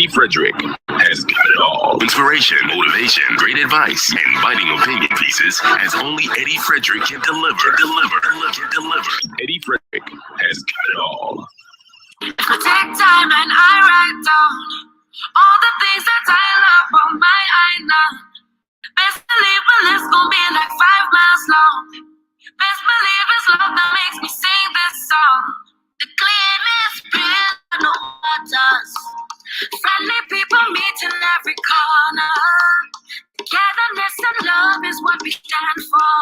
Eddie Frederick has got it all. Inspiration, motivation, great advice, and biting opinion pieces as only Eddie Frederick can deliver. Eddie Frederick has got it all. I take time and I write down all the things that I love on my island. Best believe the list gon' be like 5 miles long. Best believe it's love that makes me sing this song. The cleanest breeze in the waters. Friendly people meet in every corner. Togetherness and love is what we stand for.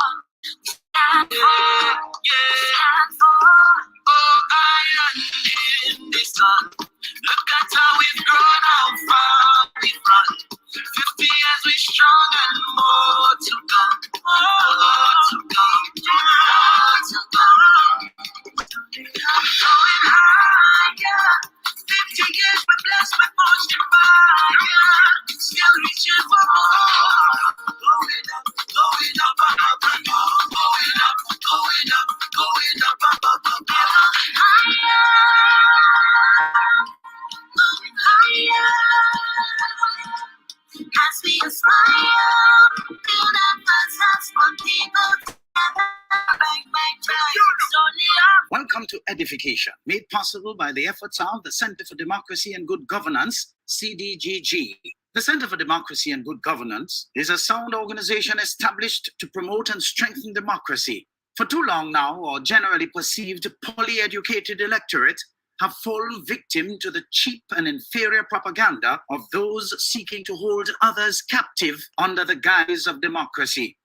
Stand for. Oh, island in the sun. Look at how we've grown, how far we've run. 50 years we strong and more to come. Going higher. 50 years we're blessed with motion fire. Still reaching for more. Going up, going up, up, up, going up, going up, going up, up, up, up, higher. Going higher. As we aspire, build up ourselves for people together. Welcome to EDDIE-FICATION, made possible by the efforts of the Center for Democracy and Good Governance, CDGG. The Center for Democracy and Good Governance is a sound organization established to promote and strengthen democracy. For too long now, our generally perceived poorly educated electorate have fallen victim to the cheap and inferior propaganda of those seeking to hold others captive under the guise of democracy.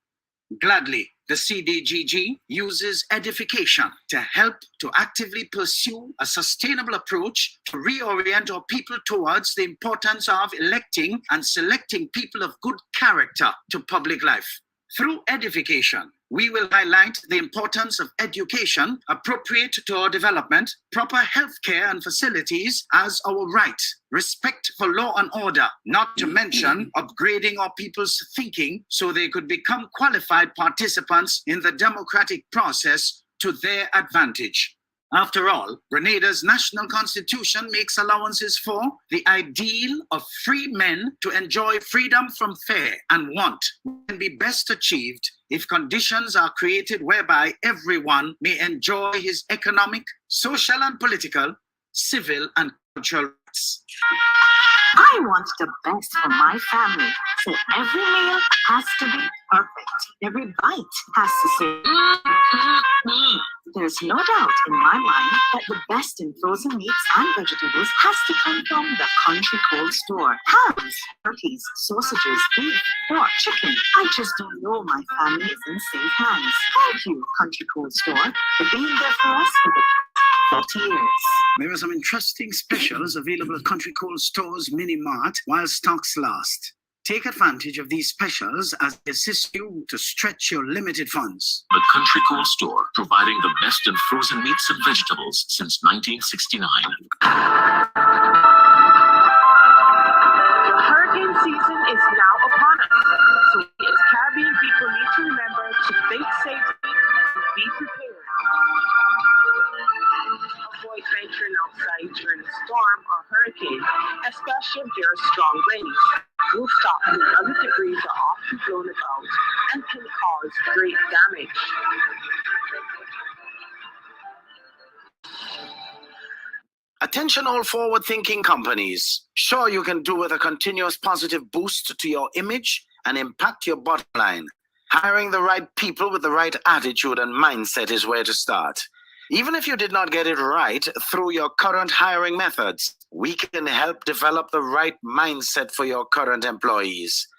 Gladly, the CDGG uses EDDIE-FICATION to help to actively pursue a sustainable approach to reorient our people towards the importance of electing and selecting people of good character to public life. Through EDDIE-FICATION, we will highlight the importance of education appropriate to our development, proper healthcare and facilities as our right, respect for law and order, not to mention upgrading our people's thinking so they could become qualified participants in the democratic process to their advantage. After all, Grenada's national constitution makes allowances for the ideal of free men to enjoy freedom from fear and want can be best achieved if conditions are created whereby everyone may enjoy his economic, social and political, civil and cultural rights. I want the best for my family, so every meal has to be perfect. Every bite has to say, There's no doubt in my mind that the best in frozen meats and vegetables has to come from the Country Cold Store. Hams, turkeys, sausages, beef, pork, chicken. I just don't know my family is in safe hands. Thank you, Country Cold Store, for being there for us for the 40 years. There are some interesting specials available at Country Cold Store's Mini Mart while stocks last. Take advantage of these specials as they assist you to stretch your limited funds. The Country Cold Store, providing the best in frozen meats and vegetables since 1969. The hurricane season is now upon us, so we as Caribbean people need to remember to think safely and be prepared. Avoid venturing outside during a storm or hurricane, especially if there are strong winds. Rooftops and other debris are often blown about and can cause great damage. Attention all forward-thinking companies. Sure, you can do with a continuous positive boost to your image and impact your bottom line. Hiring the right people with the right attitude and mindset is where to start. Even if you did not get it right through your current hiring methods, we can help develop the right mindset for your current employees.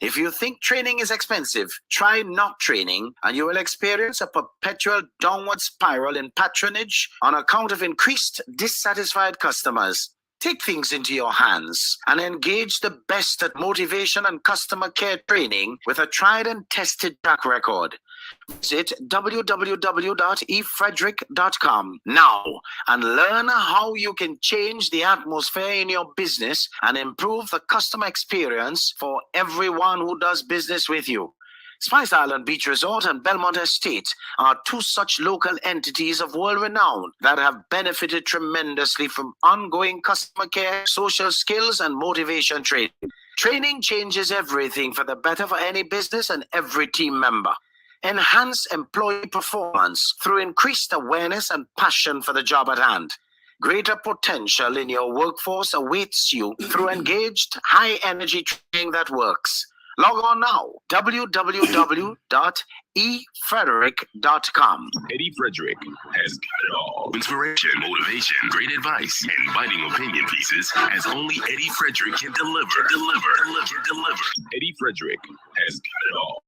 If you think training is expensive, try not training and you will experience a perpetual downward spiral in patronage on account of increased dissatisfied customers. Take things into your hands and engage the best at motivation and customer care training with a tried and tested track record. Visit www.efrederick.com now and learn how you can change the atmosphere in your business and improve the customer experience for everyone who does business with you. Spice Island Beach Resort and Belmont Estate are two such local entities of world renown that have benefited tremendously from ongoing customer care, social skills, and motivation training. Training changes everything for the better for any business and every team member. Enhance employee performance through increased awareness and passion for the job at hand. Greater potential in your workforce awaits you through engaged, high-energy training that works. Log on now, www.efrederick.com. Eddie Frederick has got it all. Inspiration, motivation, great advice, and biting opinion pieces as only Eddie Frederick can deliver. Eddie Frederick has got it all.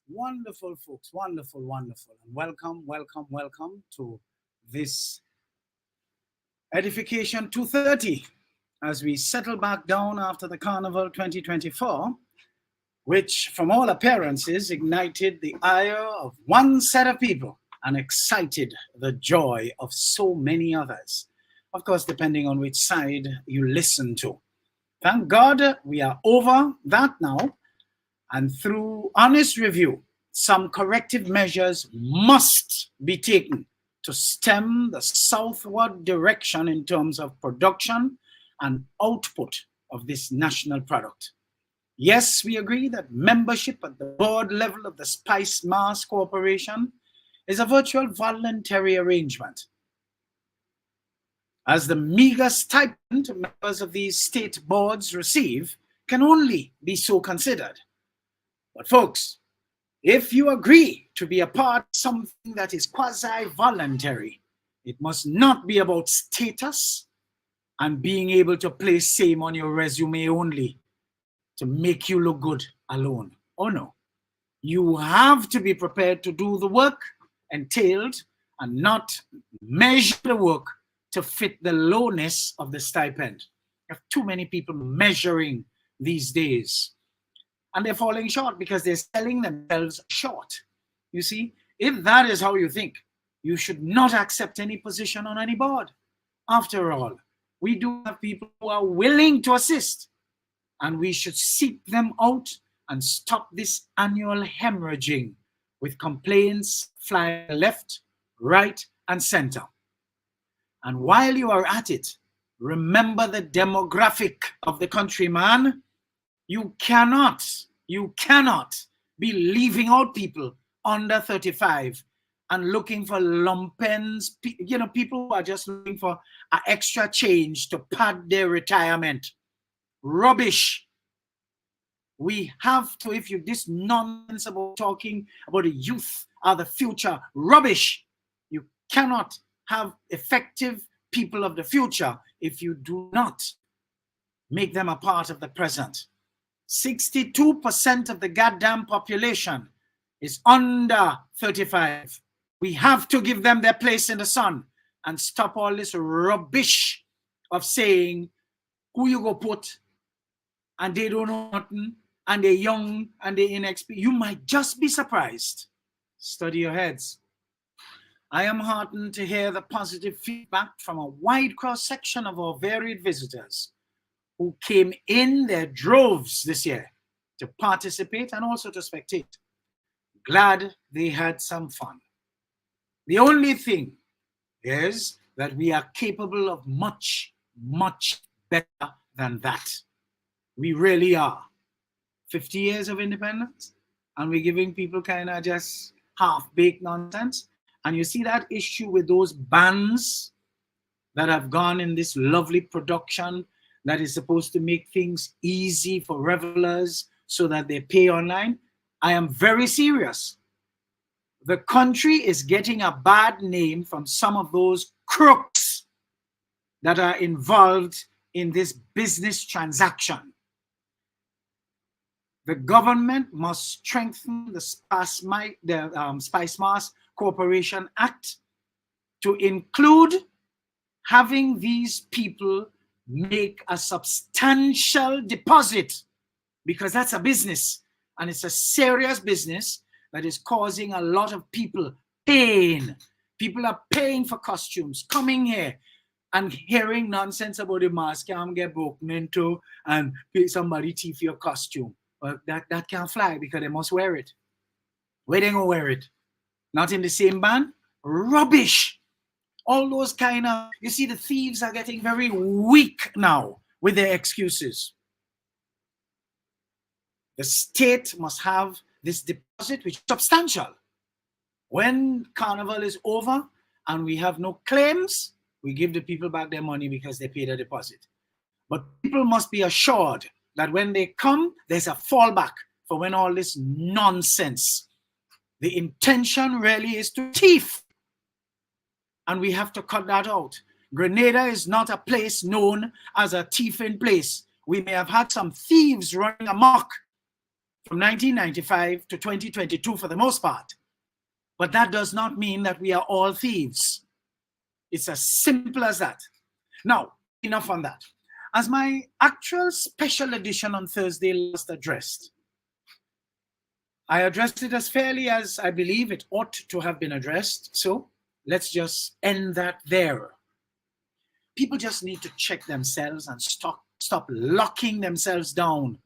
Wonderful, folks. Wonderful, wonderful. And welcome, welcome, welcome to this Edification 230 as we settle back down after the Carnival 2024, which from all appearances ignited the ire of one set of people and excited the joy of so many others. Of course, depending on which side you listen to. Thank God we are over that now, and through honest review, some corrective measures must be taken to stem the southward direction in terms of production and output of this national product. Yes, we agree that membership at the board level of the Spice Mars Corporation is a virtual voluntary arrangement, as the meager stipend members of these state boards receive can only be so considered. But folks, if you agree to be a part of something that is quasi-voluntary, it must not be about status and being able to place same on your resume only to make you look good alone. Oh no. You have to be prepared to do the work entailed and not measure the work to fit the lowness of the stipend. You have too many people measuring these days. And they're falling short because they're selling themselves short. You see, if that is how you think, you should not accept any position on any board. After all, we do have people who are willing to assist, and we should seek them out and stop this annual hemorrhaging with complaints flying left, right, and center. And while you are at it, remember the demographic of the country, man. You cannot be leaving out people under 35 and looking for lumpens, people who are just looking for an extra change to pad their retirement. Rubbish. We have to, this nonsense about talking about the youth are the future, rubbish. You cannot have effective people of the future if you do not make them a part of the present. 62% of the goddamn population is under 35. We have to give them their place in the sun and stop all this rubbish of saying who you go put and they don't know nothing and they're young and they're inexperienced. You might just be surprised. Study your heads. I am heartened to hear the positive feedback from a wide cross-section of our varied visitors who came in their droves this year to participate and also to spectate. Glad they had some fun. The only thing is that we are capable of much, much better than that. We really are. 50 years of independence, and we're giving people kind of just half-baked nonsense. And you see that issue with those bands that have gone in this lovely production that is supposed to make things easy for revelers so that they pay online. I am very serious. The country is getting a bad name from some of those crooks that are involved in this business transaction. The government must strengthen the Spice Mars Corporation Act to include having these people make a substantial deposit, because that's a business and it's a serious business that is causing a lot of people pain. People are paying for costumes, coming here and hearing nonsense about the mask can't get broken into and pay somebody thief your costume. Well, that can't fly because they must wear it. Where they gonna wear it? Not in the same band? Rubbish! All those kind of, you see, the thieves are getting very weak now with their excuses. The state must have this deposit, which is substantial. When carnival is over and we have no claims, we give the people back their money because they paid a deposit. But people must be assured that when they come, there's a fallback for when all this nonsense. The intention really is to thief. And we have to cut that out. Grenada is not a place known as a thieving place. We may have had some thieves running amok from 1995 to 2022 for the most part. But that does not mean that we are all thieves. It's as simple as that. Now, enough on that. As my actual special edition on Thursday last addressed, I addressed it as fairly as I believe it ought to have been addressed. So let's just end that there. People just need to check themselves and stop locking themselves down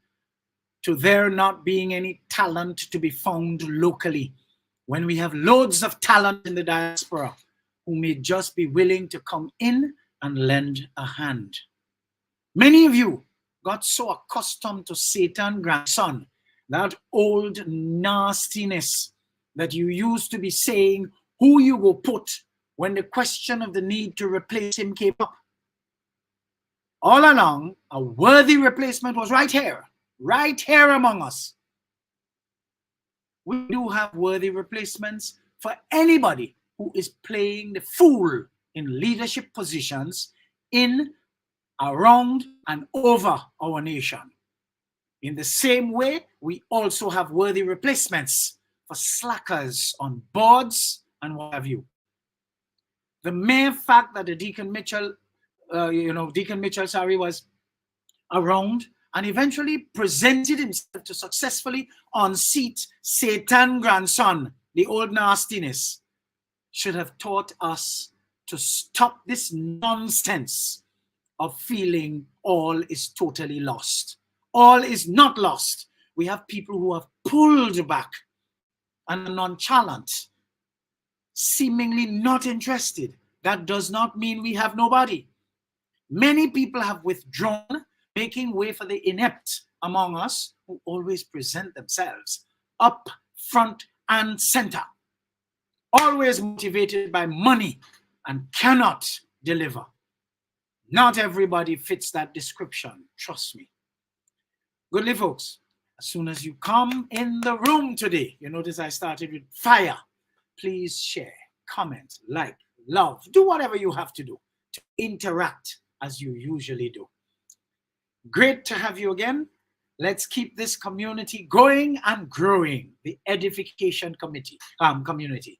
to there not being any talent to be found locally, when we have loads of talent in the diaspora who may just be willing to come in and lend a hand. Many of you got so accustomed to Satan grandson, that old nastiness that you used to be saying who you go put when the question of the need to replace him came up. All along, a worthy replacement was right here among us. We do have worthy replacements for anybody who is playing the fool in leadership positions in, around, and over our nation. In the same way, we also have worthy replacements for slackers on boards and what have you. The mere fact that the Deacon Mitchell was around and eventually presented himself to successfully unseat Satan grandson, the old nastiness, should have taught us to stop this nonsense of feeling all is totally lost. All is not lost. We have people who have pulled back and are nonchalant, seemingly not interested. That does not mean we have nobody. Many people have withdrawn, making way for the inept among us who always present themselves up, front, and center, always motivated by money and cannot deliver. Not everybody fits that description, trust me. Goodly folks, as soon as you come in the room today, you notice I started with fire. Please share, comment, like, love, do whatever you have to do to interact as you usually do. Great to have you again. Let's keep this community going and growing, the edification community.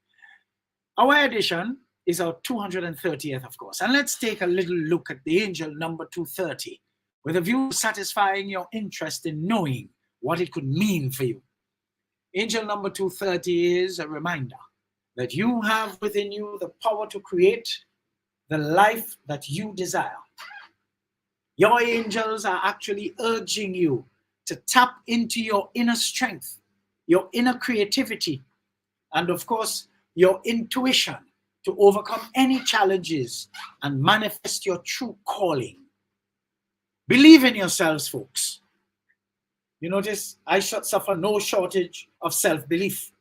Our edition is our 230th, of course. And let's take a little look at the angel number 230 with a view satisfying your interest in knowing what it could mean for you. Angel number 230 is a reminder that you have within you the power to create the life that you desire. Your angels are actually urging you to tap into your inner strength, your inner creativity, and of course, your intuition to overcome any challenges and manifest your true calling. Believe in yourselves, folks. You notice I suffer no shortage of self-belief.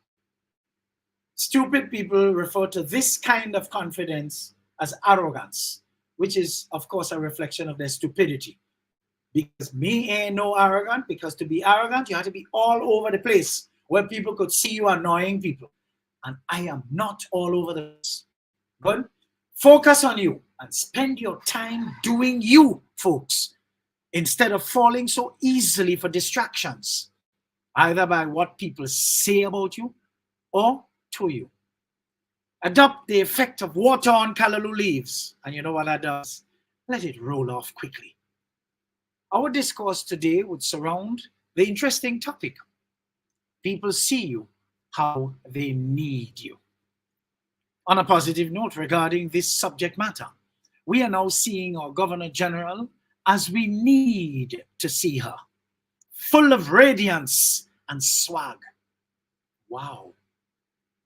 Stupid people refer to this kind of confidence as arrogance, which is, of course, a reflection of their stupidity. Because me ain't no arrogant, because to be arrogant, you have to be all over the place where people could see you annoying people. And I am not all over the place. But focus on you and spend your time doing you, folks, instead of falling so easily for distractions, either by what people say about you or to you. Adopt the effect of water on callaloo leaves, and you know what that does? Let it roll off quickly. Our discourse today would surround the interesting topic. People see you how they need you. On a positive note regarding this subject matter, we are now seeing our Governor General as we need to see her. full of radiance and swag. Wow.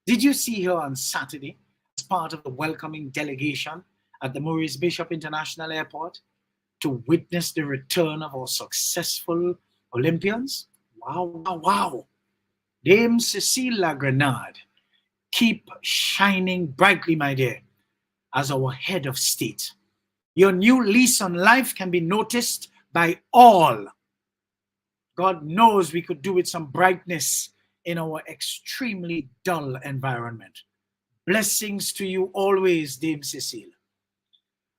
Did you see her on Saturday as part of the welcoming delegation at the Maurice Bishop International Airport to witness the return of our successful Olympians? Wow, wow, wow. Dame Cecilia Grenada, keep shining brightly, my dear, as our head of state. Your new lease on life can be noticed by all. God knows we could do with some brightness in our extremely dull environment. Blessings to you always, Dame Cecile.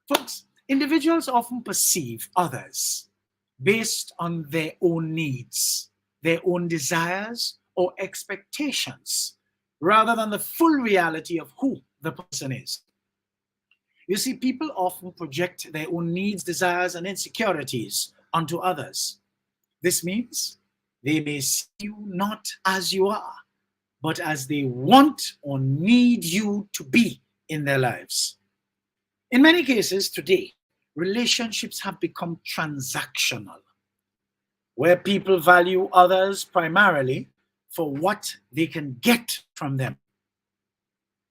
Folks, individuals often perceive others based on their own needs, their own desires, or expectations, rather than the full reality of who the person is. You see, people often project their own needs, desires, and insecurities onto others. This means they may see you not as you are, but as they want or need you to be in their lives. In many cases today, relationships have become transactional, where people value others primarily for what they can get from them,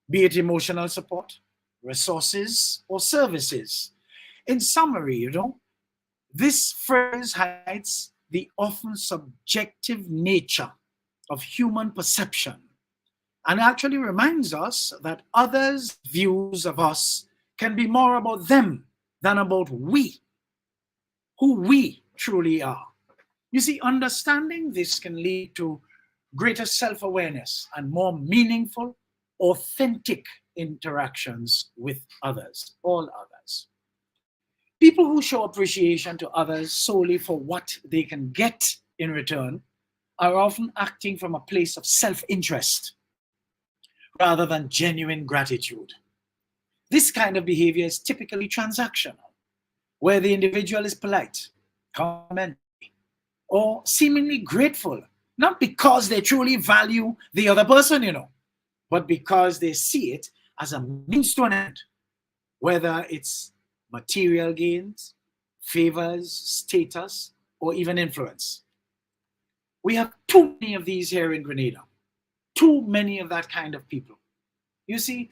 be it emotional support, resources, or services. In summary, this phrase highlights the often subjective nature of human perception and actually reminds us that others' views of us can be more about them than about who we truly are. You see, understanding this can lead to greater self-awareness and more meaningful, authentic interactions with others, all others. People who show appreciation to others solely for what they can get in return are often acting from a place of self-interest rather than genuine gratitude. This kind of behavior is typically transactional, where the individual is polite, complimentary, or seemingly grateful, not because they truly value the other person, but because they see it as a means to an end, whether it's material gains, favors, status, or even influence. We have too many of these here in Grenada. Too many of that kind of people. You see,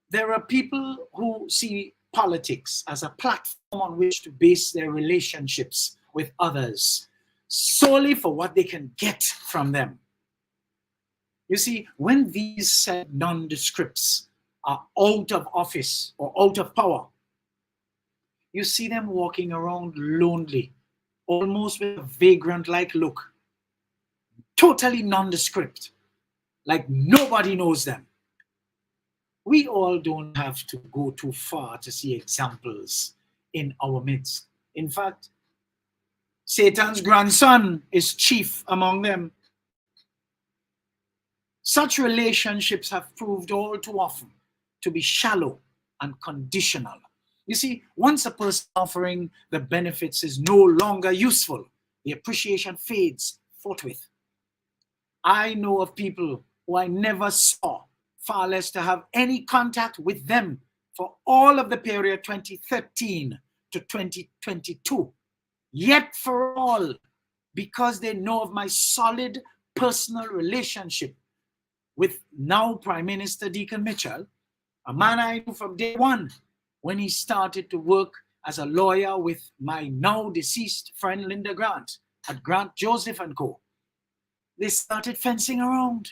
there are people who see politics as a platform on which to base their relationships with others solely for what they can get from them. You see, when these said nondescripts are out of office or out of power, you see them walking around lonely, almost with a vagrant-like look, totally nondescript, like nobody knows them. We all don't have to go too far to see examples in our midst. In fact, Satan's grandson is chief among them. Such relationships have proved all too often to be shallow and conditional. You see, once a person offering the benefits is no longer useful, the appreciation fades forthwith. I know of people who I never saw, far less to have any contact with them for all of the period 2013 to 2022. Yet for all, because they know of my solid personal relationship with now Prime Minister Deacon Mitchell, a man I knew from day one when he started to work as a lawyer with my now deceased friend Linda Grant at Grant Joseph & Co. They started fencing around.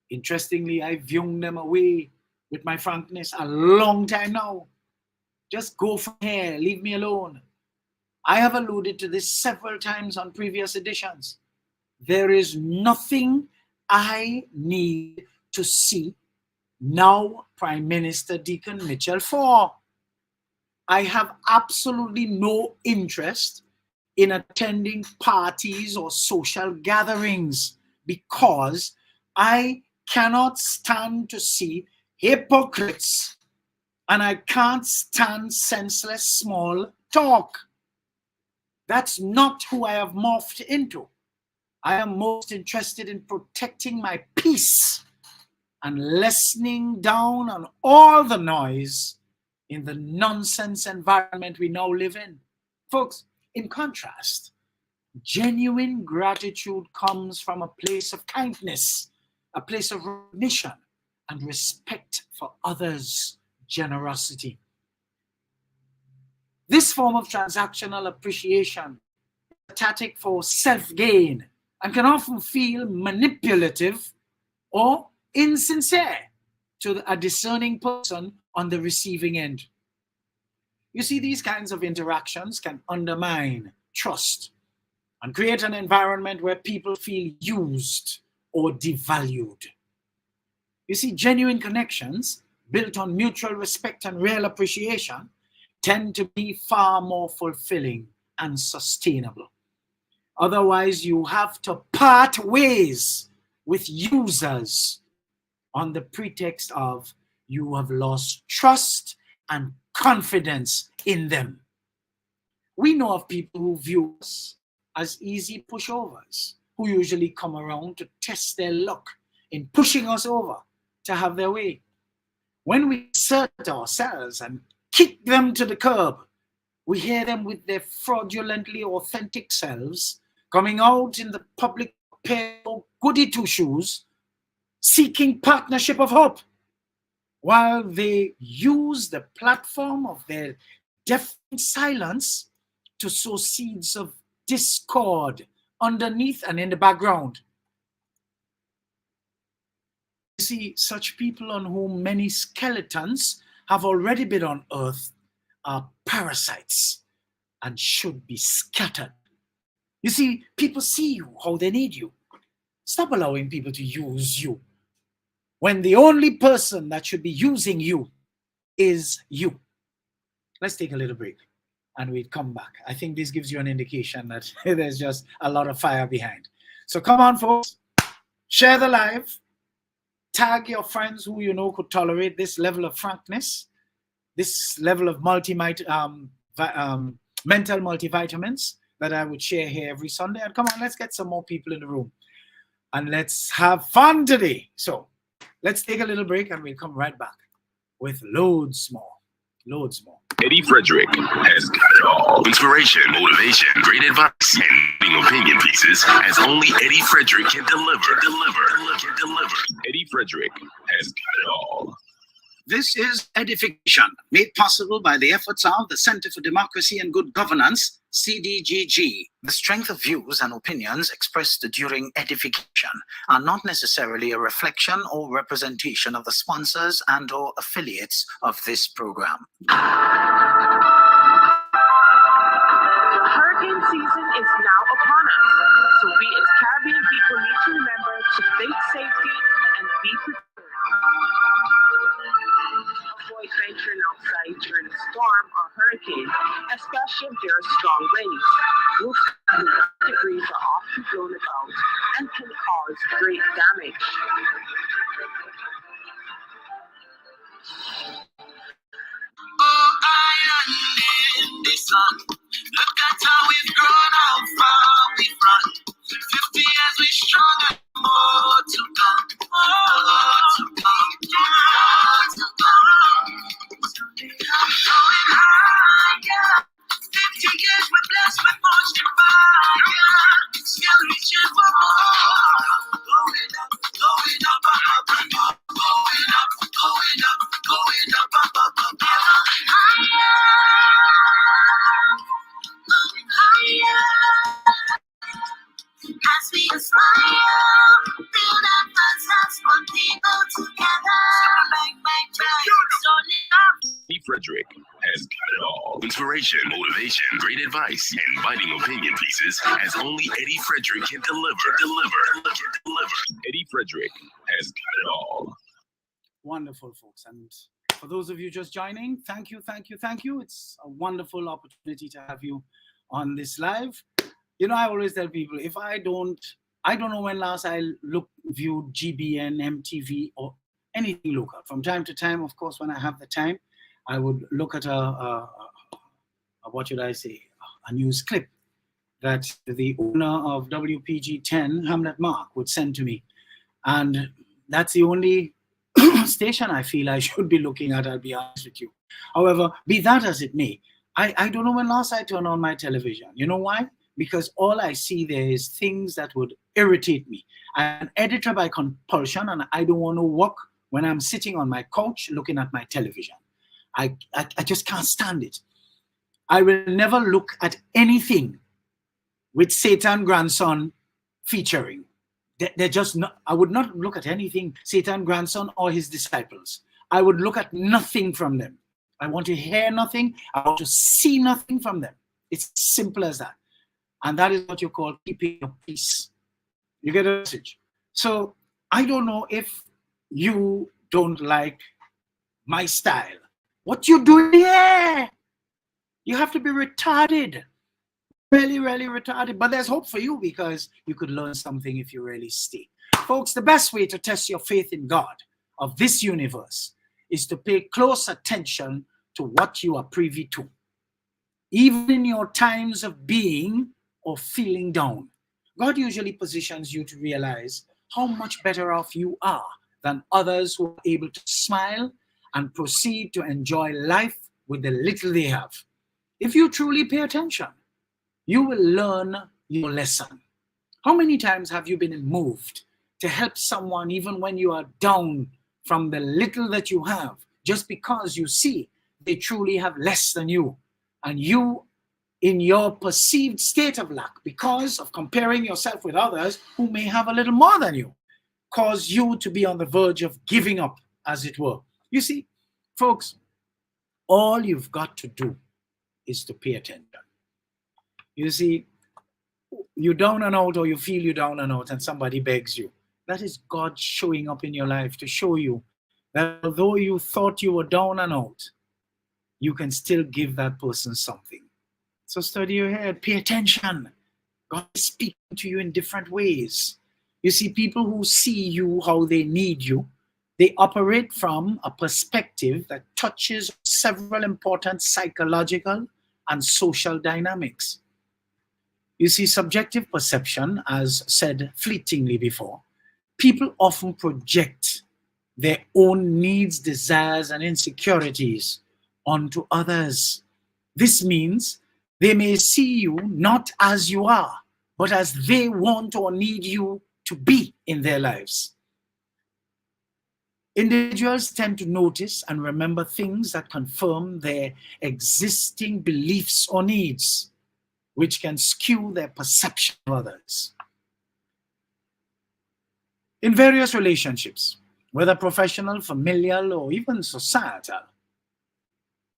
Interestingly, I viewed them away with my frankness a long time now. Just go from here, leave me alone. I have alluded to this several times on previous editions. There is nothing I need to see now Prime Minister Deacon Mitchell for. I have absolutely no interest in attending parties or social gatherings because I cannot stand to see hypocrites and I can't stand senseless small talk. That's not who I have morphed into. I am most interested in protecting my peace and lessening down on all the noise in the nonsense environment we now live in. Folks, in contrast, Genuine gratitude comes from a place of kindness, a place of recognition and respect for others' generosity. This form of transactional appreciation is a tactic for self-gain and can often feel manipulative or insincere to a discerning person on the receiving end. You see, these kinds of interactions can undermine trust and create an environment where people feel used or devalued. You see, genuine connections built on mutual respect and real appreciation tend to be far more fulfilling and sustainable. Otherwise, you have to part ways with users on the pretext of you have lost trust and confidence in them. We know of people who view us as easy pushovers, who usually come around to test their luck in pushing us over to have their way. When we assert ourselves and kick them to the curb, we hear them with their fraudulently authentic selves coming out in the public pair of goody two-shoes, seeking partnership of hope, while they use the platform of their deafening silence to sow seeds of discord underneath and in the background. You see, such people on whom many skeletons have already been on earth are parasites and should be scattered. You see, people see you how they need you. Stop allowing people to use you when the only person that should be using you is you. Let's take a little break and we'll come back. I think this gives you an indication that there's just a lot of fire behind. So come on, folks, share the live, tag your friends who you know could tolerate this level of frankness, this level of mental multivitamins that I would share here every Sunday. And come on, let's get some more people in the room and let's have fun today. So let's take a little break and we'll come right back with loads more. Eddie Frederick has got it all. Inspiration, motivation, great advice, and opinion pieces as only Eddie Frederick can deliver. Eddie Frederick has got it all. This is Edification, made possible by the efforts of the Center for Democracy and Good Governance, CDGG. The strength of views and opinions expressed during edification are not necessarily a reflection or representation of the sponsors and or affiliates of this program. The hurricane season is now upon us, so we as Caribbean people need to remember to think safety and be prepared. Avoid venturing outside during a storm or hurricane, especially if there are strong winds. Roofs and debris are often blown about and can cause great damage. Oh, island in the sun. Look at how we've grown, how far we've run. 50 years we strong and more to come. More to come. Going higher. 50 years we're blessed with much fire. Still reaching for more. Going up, going up, up, up, up. Going up, going up, going up, up, up, up. Higher. Going higher. As we aspire, build up ourselves, one people together. Bang, bang, bang. Eddie Frederick has got it all. Inspiration, motivation, great advice, and biting opinion pieces as only Eddie Frederick can deliver. Eddie Frederick has got it all. Wonderful, folks. And for those of you just joining, thank you. It's a wonderful opportunity to have you on this live. You know, I always tell people, if I don't know when last I viewed GBN, MTV, or anything local. From time to time, of course, when I have the time, I would look at a news clip that the owner of WPG 10, Hamlet Mark, would send to me. And that's the only station I feel I should be looking at, I'll be honest with you. However, be that as it may, I don't know when last I turned on my television. You know why? because all I see there is things that would irritate me. I'm an editor by compulsion, and I don't want to work when I'm sitting on my couch looking at my television. I just can't stand it. I will never look at anything with Satan grandson featuring. They're just not, I would not look at anything Satan grandson or his disciples. I would look at nothing from them. I want to hear nothing. I want to see nothing from them. It's simple as that. And that is what you call keeping your peace. You get a message? So I don't know if you don't like my style. What you doing here? You have to be retarded. Really, really retarded. But there's hope for you, because you could learn something if you really stay. Folks, the best way to test your faith in God of this universe is to pay close attention to what you are privy to. Even in your times of being or feeling down, God usually positions you to realize how much better off you are than others who are able to smile and proceed to enjoy life with the little they have. If you truly pay attention, you will learn your lesson. How many times have you been moved to help someone even when you are down from the little that you have, just because you see they truly have less than you, and you, in your perceived state of lack, because of comparing yourself with others who may have a little more than you, cause you to be on the verge of giving up, as it were. You see, folks, all you've got to do is to pay attention. You see, you're down and out, or you feel you're down and out, and somebody begs you. That is God showing up in your life to show you that although you thought you were down and out, you can still give that person something. So study your head, pay attention. God is speaking to you in different ways. You see, people who see you how they need you, they operate from a perspective that touches several important psychological and social dynamics. You see, subjective perception, as said fleetingly before, people often project their own needs, desires, and insecurities onto others. This means they may see you not as you are, but as they want or need you to be in their lives. Individuals tend to notice and remember things that confirm their existing beliefs or needs, which can skew their perception of others. In various relationships, whether professional, familial, or even societal,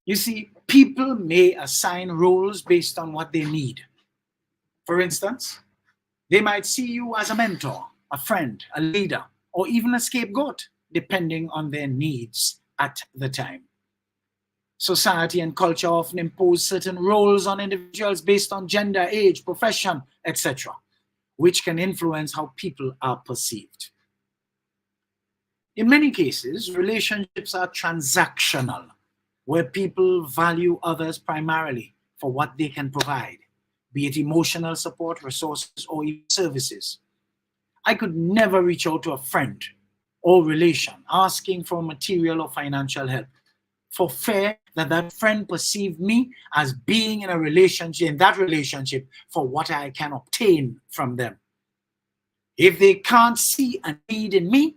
you see, people may assign roles based on what they need. For instance, they might see you as a mentor, a friend, a leader, or even a scapegoat, depending on their needs at the time. Society and culture often impose certain roles on individuals based on gender, age, profession, etc., which can influence how people are perceived. In many cases, relationships are transactional, where people value others primarily for what they can provide, be it emotional support, resources, or even services. I could never reach out to a friend or relation asking for material or financial help, for fear that that friend perceived me as being in a relationship, in that relationship, for what I can obtain from them. If they can't see a need in me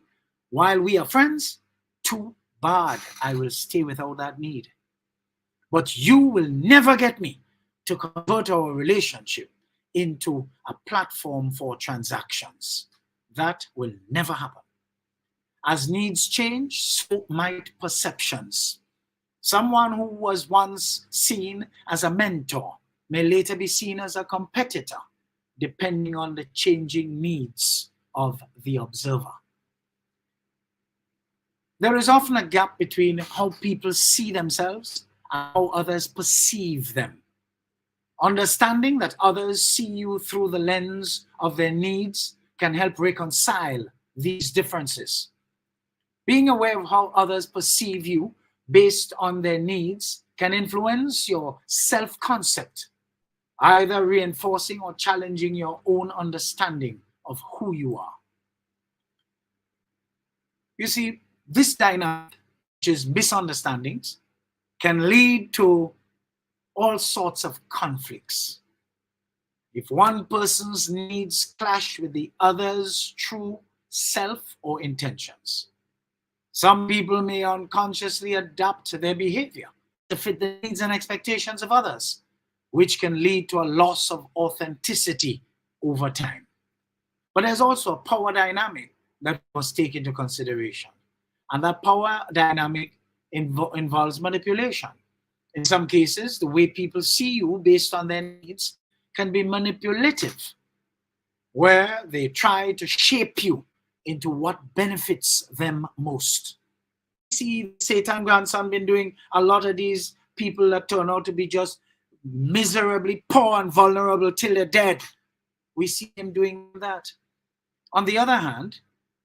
while we are friends, too bad, I will stay without that need. But you will never get me to convert our relationship into a platform for transactions. That will never happen. As needs change, so might perceptions. Someone who was once seen as a mentor may later be seen as a competitor, depending on the changing needs of the observer. There is often a gap between how people see themselves and how others perceive them. Understanding that others see you through the lens of their needs can help reconcile these differences. Being aware of how others perceive you based on their needs can influence your self-concept, either reinforcing or challenging your own understanding of who you are. You see, this dynamic, which is misunderstandings, can lead to all sorts of conflicts. if one person's needs clash with the other's true self or intentions. Some people may unconsciously adapt their behavior to fit the needs and expectations of others, which can lead to a loss of authenticity over time. But there's also a power dynamic that must take into consideration. And that power dynamic involves manipulation. In some cases, the way people see you based on their needs can be manipulative, where they try to shape you into what benefits them most. See, Satan grandson been doing a lot of these people that turn out to be just miserably poor and vulnerable till they're dead. We see him doing that. On the other hand,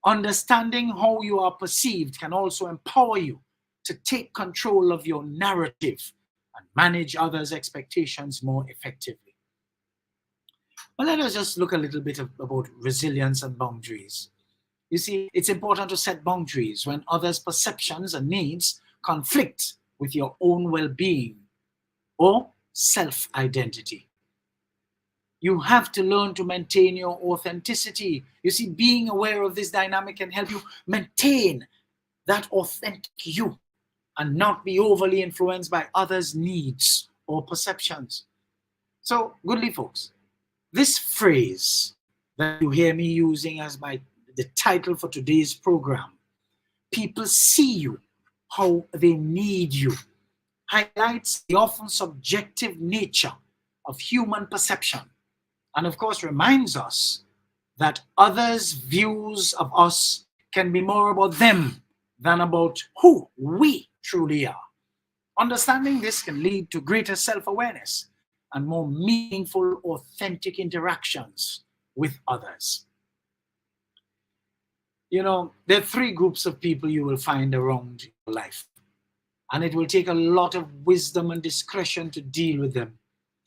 understanding how you are perceived can also empower you to take control of your narrative and manage others' expectations more effectively. Well, let us just look a little bit about resilience and boundaries. You see, it's important to set boundaries when others' perceptions and needs conflict with your own well-being or self-identity. You have to learn to maintain your authenticity. You see, being aware of this dynamic can help you maintain that authentic you and not be overly influenced by others' needs or perceptions. So, goodly folks, this phrase that you hear me using as the title for today's program, people see you how they need you, highlights the often subjective nature of human perception, and of course reminds us that others' views of us can be more about them than about who we truly are. Understanding this can lead to greater self-awareness and more meaningful, authentic interactions with others. You know, there are three groups of people you will find around your life, and it will take a lot of wisdom and discretion to deal with them.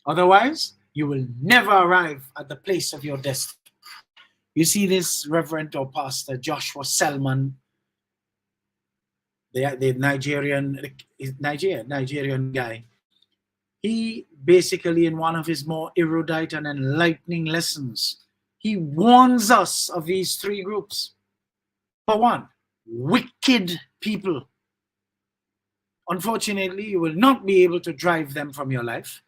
Otherwise, you will never arrive at the place of your destiny. You see this Reverend or Pastor Joshua Selman, the Nigerian guy. He basically, in one of his more erudite and enlightening lessons, he warns us of these three groups. For one, wicked people. Unfortunately, you will not be able to drive them from your life.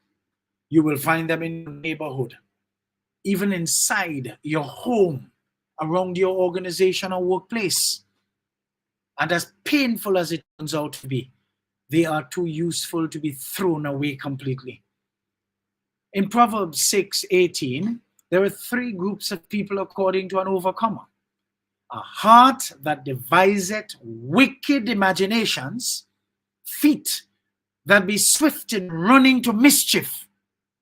You will find them in your neighborhood, even inside your home, around your organization or workplace. And as painful as it turns out to be, they are too useful to be thrown away completely. In Proverbs 6:18, there are three groups of people according to an overcomer. A heart that deviseth wicked imaginations, feet that be swift in running to mischief.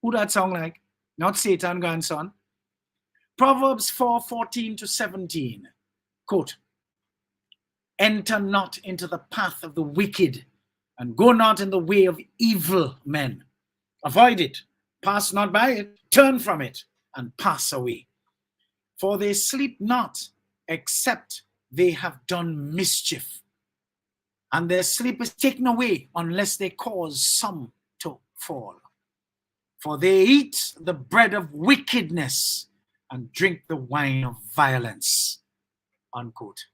Who that sound like? Not Satan grandson. Proverbs 4:14-17, quote, enter not into the path of the wicked, and go not in the way of evil men. Avoid it, pass not by it, turn from it, and pass away. For they sleep not, except they have done mischief, and their sleep is taken away unless they cause some to fall. For they eat the bread of wickedness and drink the wine of violence. Unquote.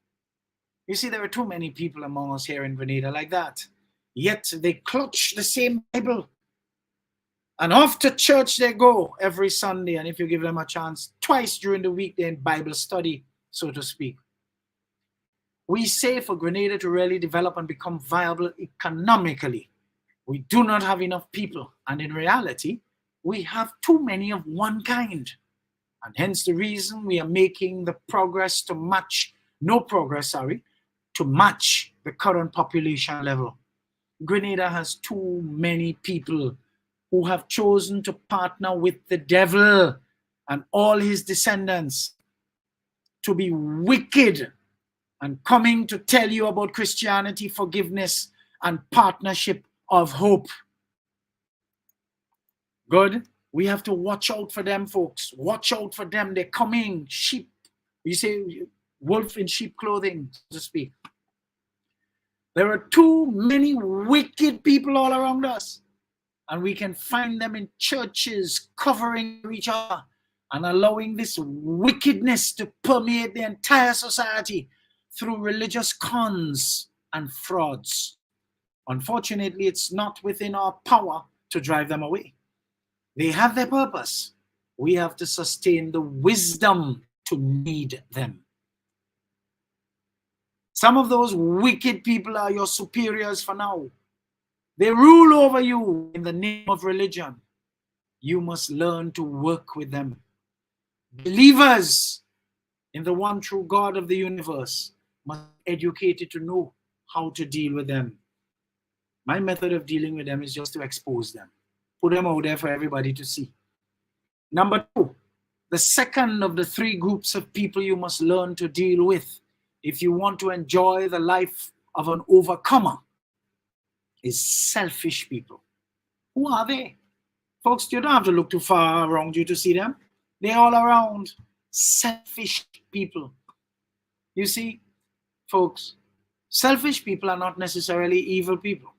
You see, there are too many people among us here in Grenada like that. Yet they clutch the same Bible. And off to church they go every Sunday. And if you give them a chance, twice during the week, they're in Bible study, so to speak. We say for Grenada to really develop and become viable economically, we do not have enough people. And in reality, we have too many of one kind. And hence the reason we are making the progress to match, to match the current population level. Grenada has too many people who have chosen to partner with the devil and all his descendants to be wicked and coming to tell you about Christianity, forgiveness, and partnership of hope. Good. We have to watch out for them, folks. Watch out for them. They're coming. Sheep. You say wolf in sheep clothing, so to speak. There are too many wicked people all around us. and we can find them in churches covering each other and allowing this wickedness to permeate the entire society through religious cons and frauds. Unfortunately, it's not within our power to drive them away. They have their purpose. We have to sustain the wisdom to lead them. Some of those wicked people are your superiors for now. They rule over you in the name of religion. You must learn to work with them. Believers in the one true God of the universe must be educated to know how to deal with them. My method of dealing with them is just to expose them. Put them out there for everybody to see. Number two, the second of the three groups of people you must learn to deal with if you want to enjoy the life of an overcomer is selfish people. Who are they? Folks, you don't have to look too far around you to see them. They're all around. Selfish people. You see, folks, selfish people are not necessarily evil people.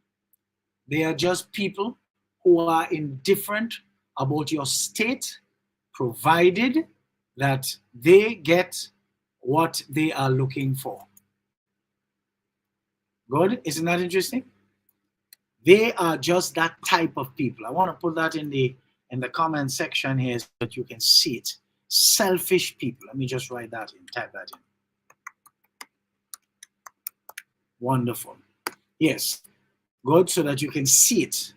They are just people who are indifferent about your state, provided that they get what they are looking for. Good? Isn't that interesting? They are just that type of people. I want to put that in the comment section here so that you can see it. Selfish people. Let me just write that in, type that in. Wonderful. Yes. Good, so that you can see it.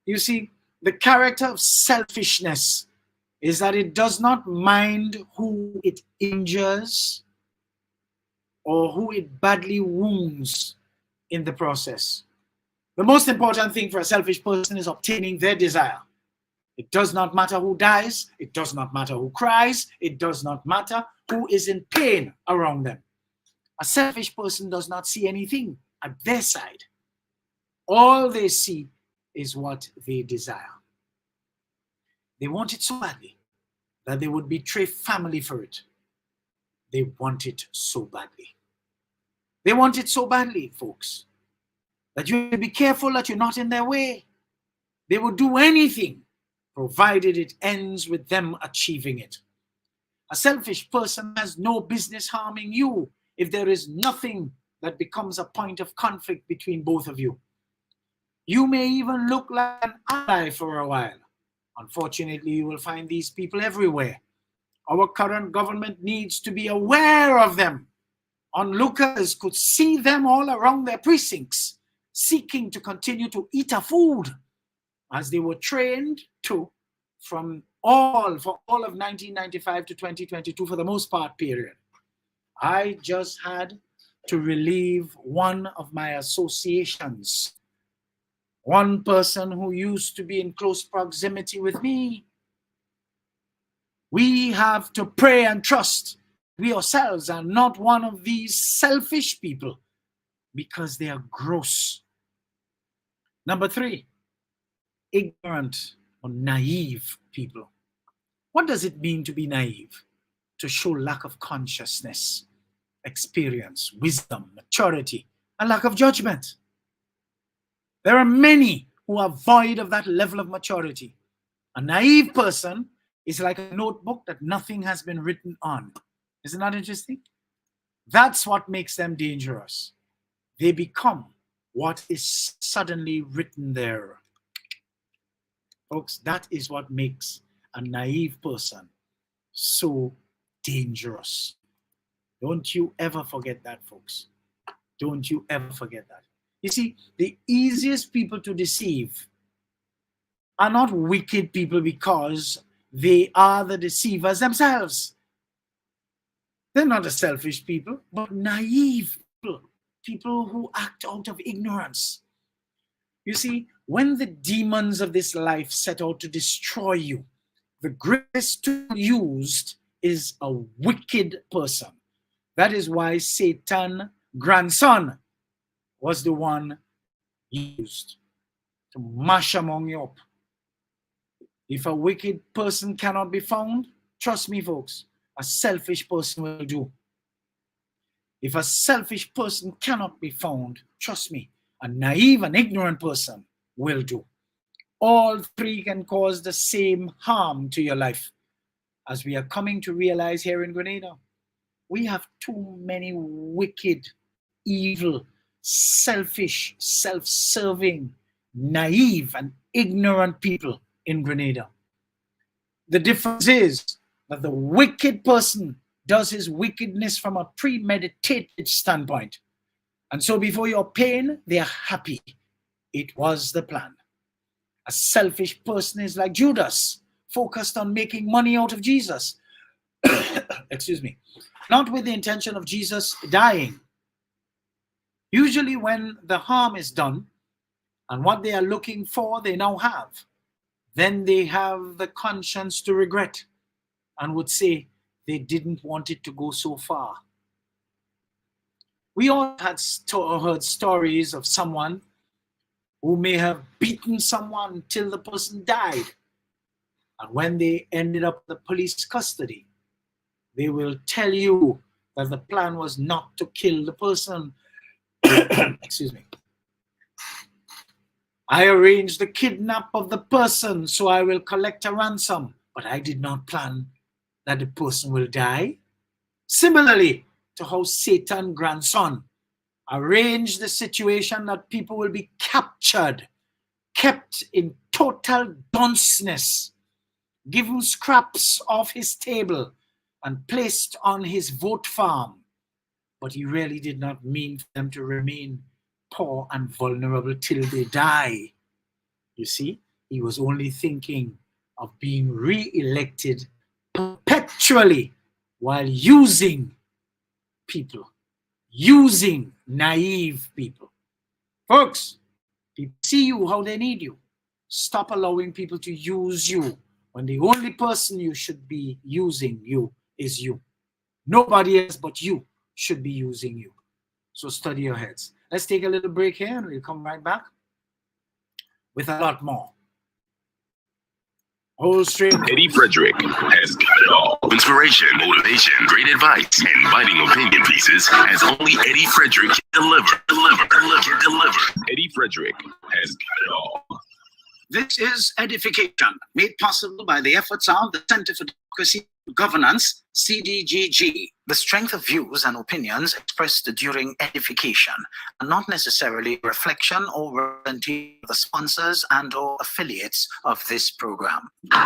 You see, the character of selfishness is that it does not mind who it injures or who it badly wounds in the process. The most important thing for a selfish person is obtaining their desire. It does not matter who dies. It does not matter who cries. It does not matter who is in pain around them. A selfish person does not see anything at their side. All they see is what they desire. They want it so badly that they would betray family for it. They want it so badly. They want it so badly, folks, that you have to be careful that you're not in their way. They will do anything, provided it ends with them achieving it. A selfish person has no business harming you if there is nothing that becomes a point of conflict between both of you. You may even look like an ally for a while. Unfortunately, you will find these people everywhere. Our current government needs to be aware of them. Onlookers could see them all around their precincts, seeking to continue to eat a food as they were trained to for all of 1995 to 2022 for the most part period. I just had to relieve one of my associations. One person who used to be in close proximity with me. We have to pray and trust we ourselves are not one of these selfish people because they are gross. Number three, ignorant or naive people. What does it mean to be naive? To show lack of consciousness, experience, wisdom, maturity, and lack of judgment. There are many who are void of that level of maturity. A naive person is like a notebook that nothing has been written on. Isn't that interesting? That's what makes them dangerous. They become what is suddenly written there. Folks, that is what makes a naive person so dangerous. Don't you ever forget that, folks. Don't you ever forget that. You see, the easiest people to deceive are not wicked people because they are the deceivers themselves. They're not the selfish people, but naive people, people who act out of ignorance. You see, when the demons of this life set out to destroy you, the greatest tool used is a wicked person. That is why Satan's grandson was the one used to mash among you up. If a wicked person cannot be found, trust me, folks, a selfish person will do. If a selfish person cannot be found, trust me, a naive and ignorant person will do. all three can cause the same harm to your life. As we are coming to realize here in Grenada, we have too many wicked, evil, selfish, self-serving, naive, and ignorant people in Grenada. The difference is that the wicked person does his wickedness from a premeditated standpoint. And so before your pain, they are happy. It was the plan. A selfish person is like Judas, focused on making money out of Jesus. Excuse me. Not with the intention of Jesus dying. Usually when the harm is done and what they are looking for they now have, then they have the conscience to regret and would say they didn't want it to go so far. We all had heard stories of someone who may have beaten someone till the person died. And when they ended up in the police custody, they will tell you that the plan was not to kill the person. Excuse me. I arranged the kidnap of the person, so I will collect a ransom, but I did not plan that the person will die. Similarly to how Satan's grandson arranged the situation that people will be captured, kept in total dunceness, given scraps off his table, and placed on his vote farm. But he really did not mean for them to remain poor and vulnerable till they die. You see, he was only thinking of being re-elected perpetually while using people, using naive people. Folks, people see you how they need you. Stop allowing people to use you when the only person you should be using you is you. Nobody else but you should be using you. So study your heads. Let's take a little break here and we'll come right back with a lot more. Hold straight. Eddie Frederick has got it all. Inspiration, motivation, great advice, and biting opinion pieces as only Eddie Frederick can deliver. Eddie Frederick has got it all. This is Edification, made possible by the efforts of the Center for Democracy and Governance, CDGG. The strength of views and opinions expressed during edification are not necessarily a reflection or representation of the sponsors and or affiliates of this program. The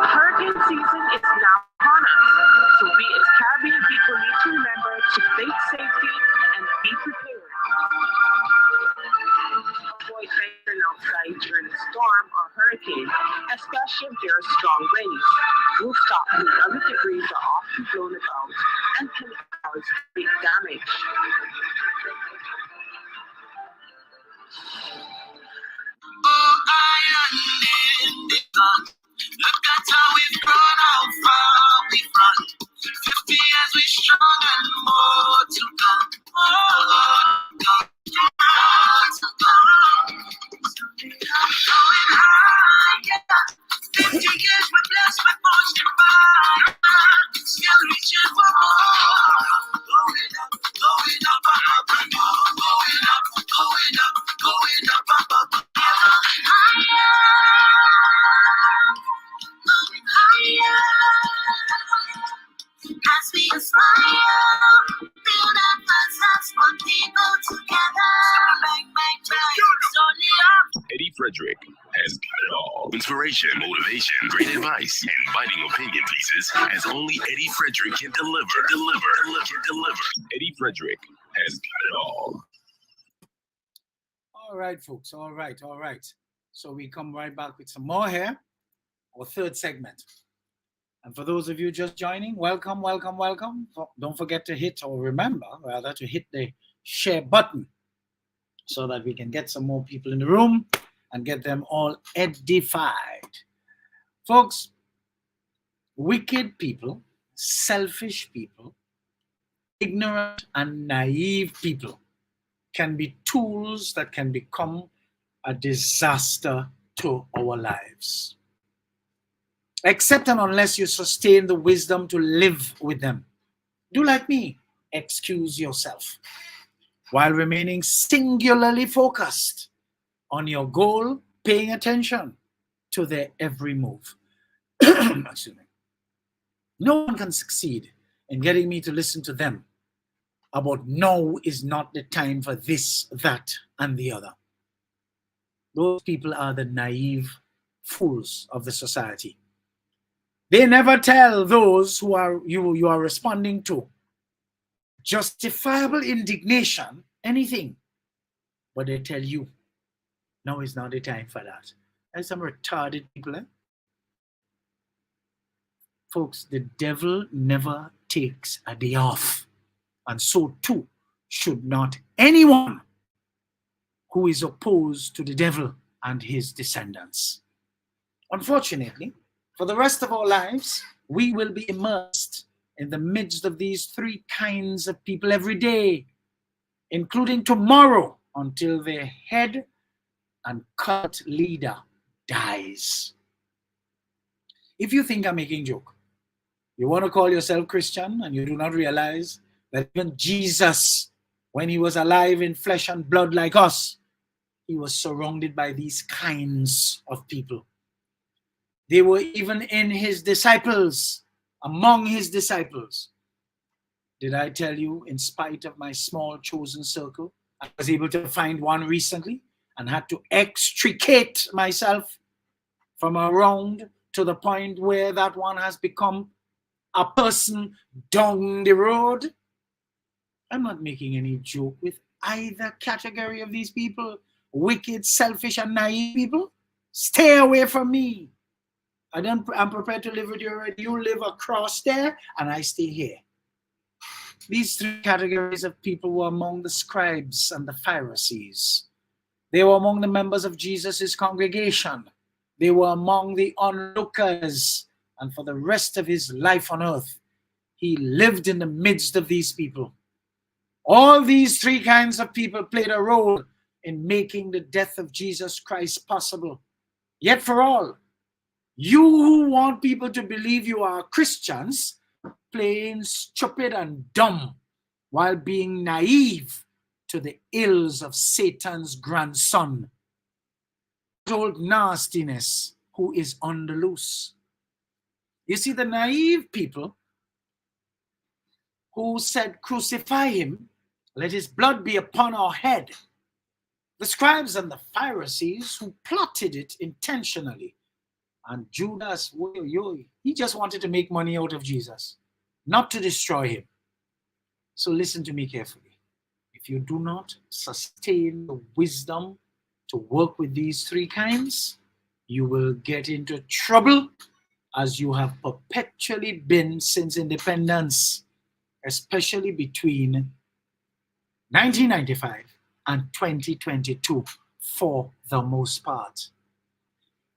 hurricane season is now upon us, so we as Caribbean people need to remember to face safety and be prepared. Avoid venturing outside during a storm or hurricane, especially if there are strong winds. Rooftops with other debris are often blown about and can cause big damage. Oh, island in the sun. Look at how we've grown, how far we've run. 50 years we strong and more to come. Going higher. 50 years we're blessed with much divine. Still reaching for more. Going up, up and more. Going up, up. As we aspire, build up ourselves, put people together. Bang, bang, bang, slowly up. Eddie Frederick has got it all. Inspiration, motivation, great advice, and biting opinion pieces as only Eddie Frederick can deliver. Eddie Frederick has got it all. All right, folks. All right. So we come right back with some more here, our third segment. And for those of you just joining, welcome. Don't forget to hit, or remember rather, to hit the share button so that we can get some more people in the room and get them all edified. Folks, wicked people, selfish people, ignorant and naive people can be tools that can become a disaster to our lives. Except and unless you sustain the wisdom to live with them. Do like me, excuse yourself. while remaining singularly focused on your goal, paying attention to their every move. Excuse me. No one can succeed in getting me to listen to them about now is not the time for this, that, and the other. Those people are the naive fools of the society. They never tell those who are you are responding to justifiable indignation anything, but they tell you now is not the time for that. There's some retarded people, Folks, the devil never takes a day off, and so too should not anyone who is opposed to the devil and his descendants. Unfortunately, for the rest of our lives, we will be immersed in the midst of these three kinds of people every day, including tomorrow, until their head and cult leader dies. If you think I'm making a joke, you want to call yourself Christian and you do not realize that even Jesus, when he was alive in flesh and blood like us, he was surrounded by these kinds of people. They were even in his disciples, among his disciples. Did I tell you, in spite of my small chosen circle, I was able to find one recently and had to extricate myself from around to the point where that one has become a person down the road? I'm not making any joke with either category of these people. Wicked, selfish, and naive people. Stay away from me. I'm prepared to live with you already. You live across there, and I stay here. These three categories of people were among the scribes and the Pharisees. They were among the members of Jesus' congregation. They were among the onlookers. And for the rest of his life on earth, he lived in the midst of these people. All these three kinds of people played a role in making the death of Jesus Christ possible. Yet for all, you who want people to believe you are Christians, plain stupid and dumb, while being naive to the ills of Satan's grandson, old nastiness who is on the loose. You see, the naive people who said, crucify him, let his blood be upon our head. The scribes and the Pharisees who plotted it intentionally. And Judas, he just wanted to make money out of Jesus, not to destroy him. So listen to me carefully. If you do not sustain the wisdom to work with these three kinds, you will get into trouble, as you have perpetually been since independence, especially between 1995 and 2022, for the most part.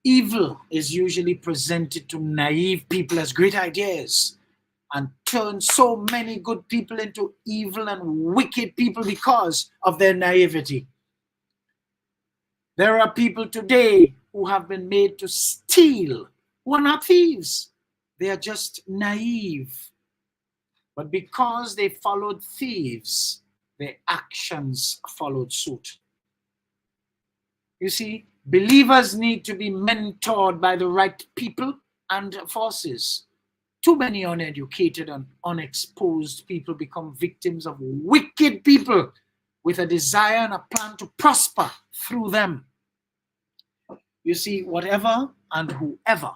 Evil is usually presented to naive people as great ideas and turns so many good people into evil and wicked people because of their naivety. There are people today who have been made to steal, who are not thieves. They are just naive. But because they followed thieves, their actions followed suit. You see, believers need to be mentored by the right people and forces. Too many uneducated and unexposed people become victims of wicked people with a desire and a plan to prosper through them. You see, whatever and whoever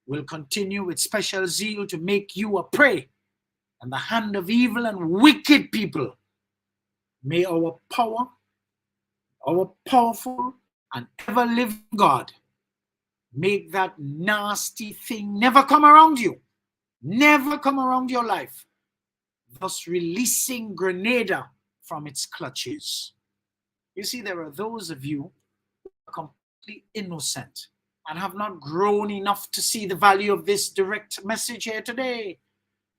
will continue with special zeal to make you a prey in the hand of evil and wicked people, may our powerful and ever-living God make that nasty thing never come around you, never come around your life, thus releasing Grenada from its clutches. You see, there are those of you who are completely innocent and have not grown enough to see the value of this direct message here today.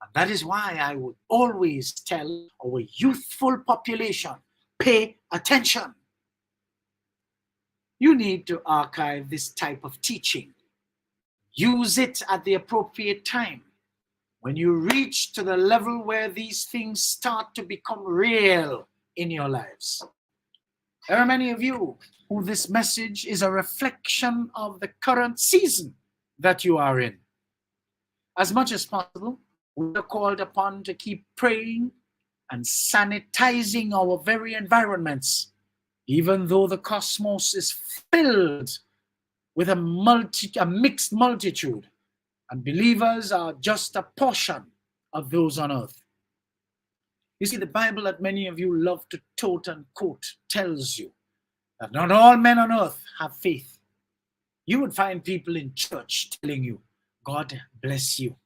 And that is why I would always tell our youthful population, pay attention. You need to archive this type of teaching. Use it at the appropriate time. When you reach to the level where these things start to become real, in your lives. There are many of you who this message is a reflection of the current season that you are in. As much as possible, we are called upon to keep praying and sanitizing our very environments, even though the cosmos is filled with a mixed multitude, and believers are just a portion of those on earth. You see, the Bible that many of you love to tote and quote tells you that not all men on earth have faith. You would find people in church telling you, God bless you.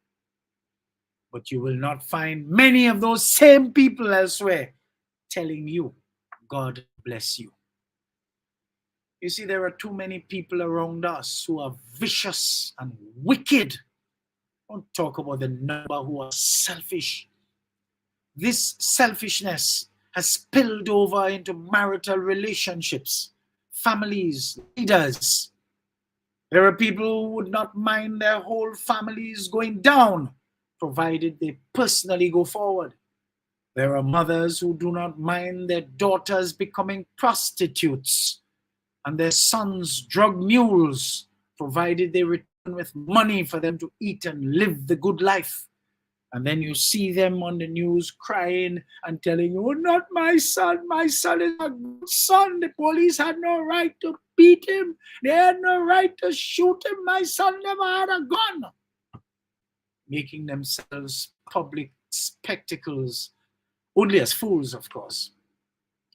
But you will not find many of those same people elsewhere telling you, God bless you. You see, there are too many people around us who are vicious and wicked. Don't talk about the number who are selfish. This selfishness has spilled over into marital relationships, families, leaders. There are people who would not mind their whole families going down, provided they personally go forward. There are mothers who do not mind their daughters becoming prostitutes and their sons drug mules, provided they return with money for them to eat and live the good life. And then you see them on the news crying and telling you, oh, not my son is a good son. The police had no right to beat him. They had no right to shoot him. My son never had a gun. Making themselves public spectacles, only as fools, of course.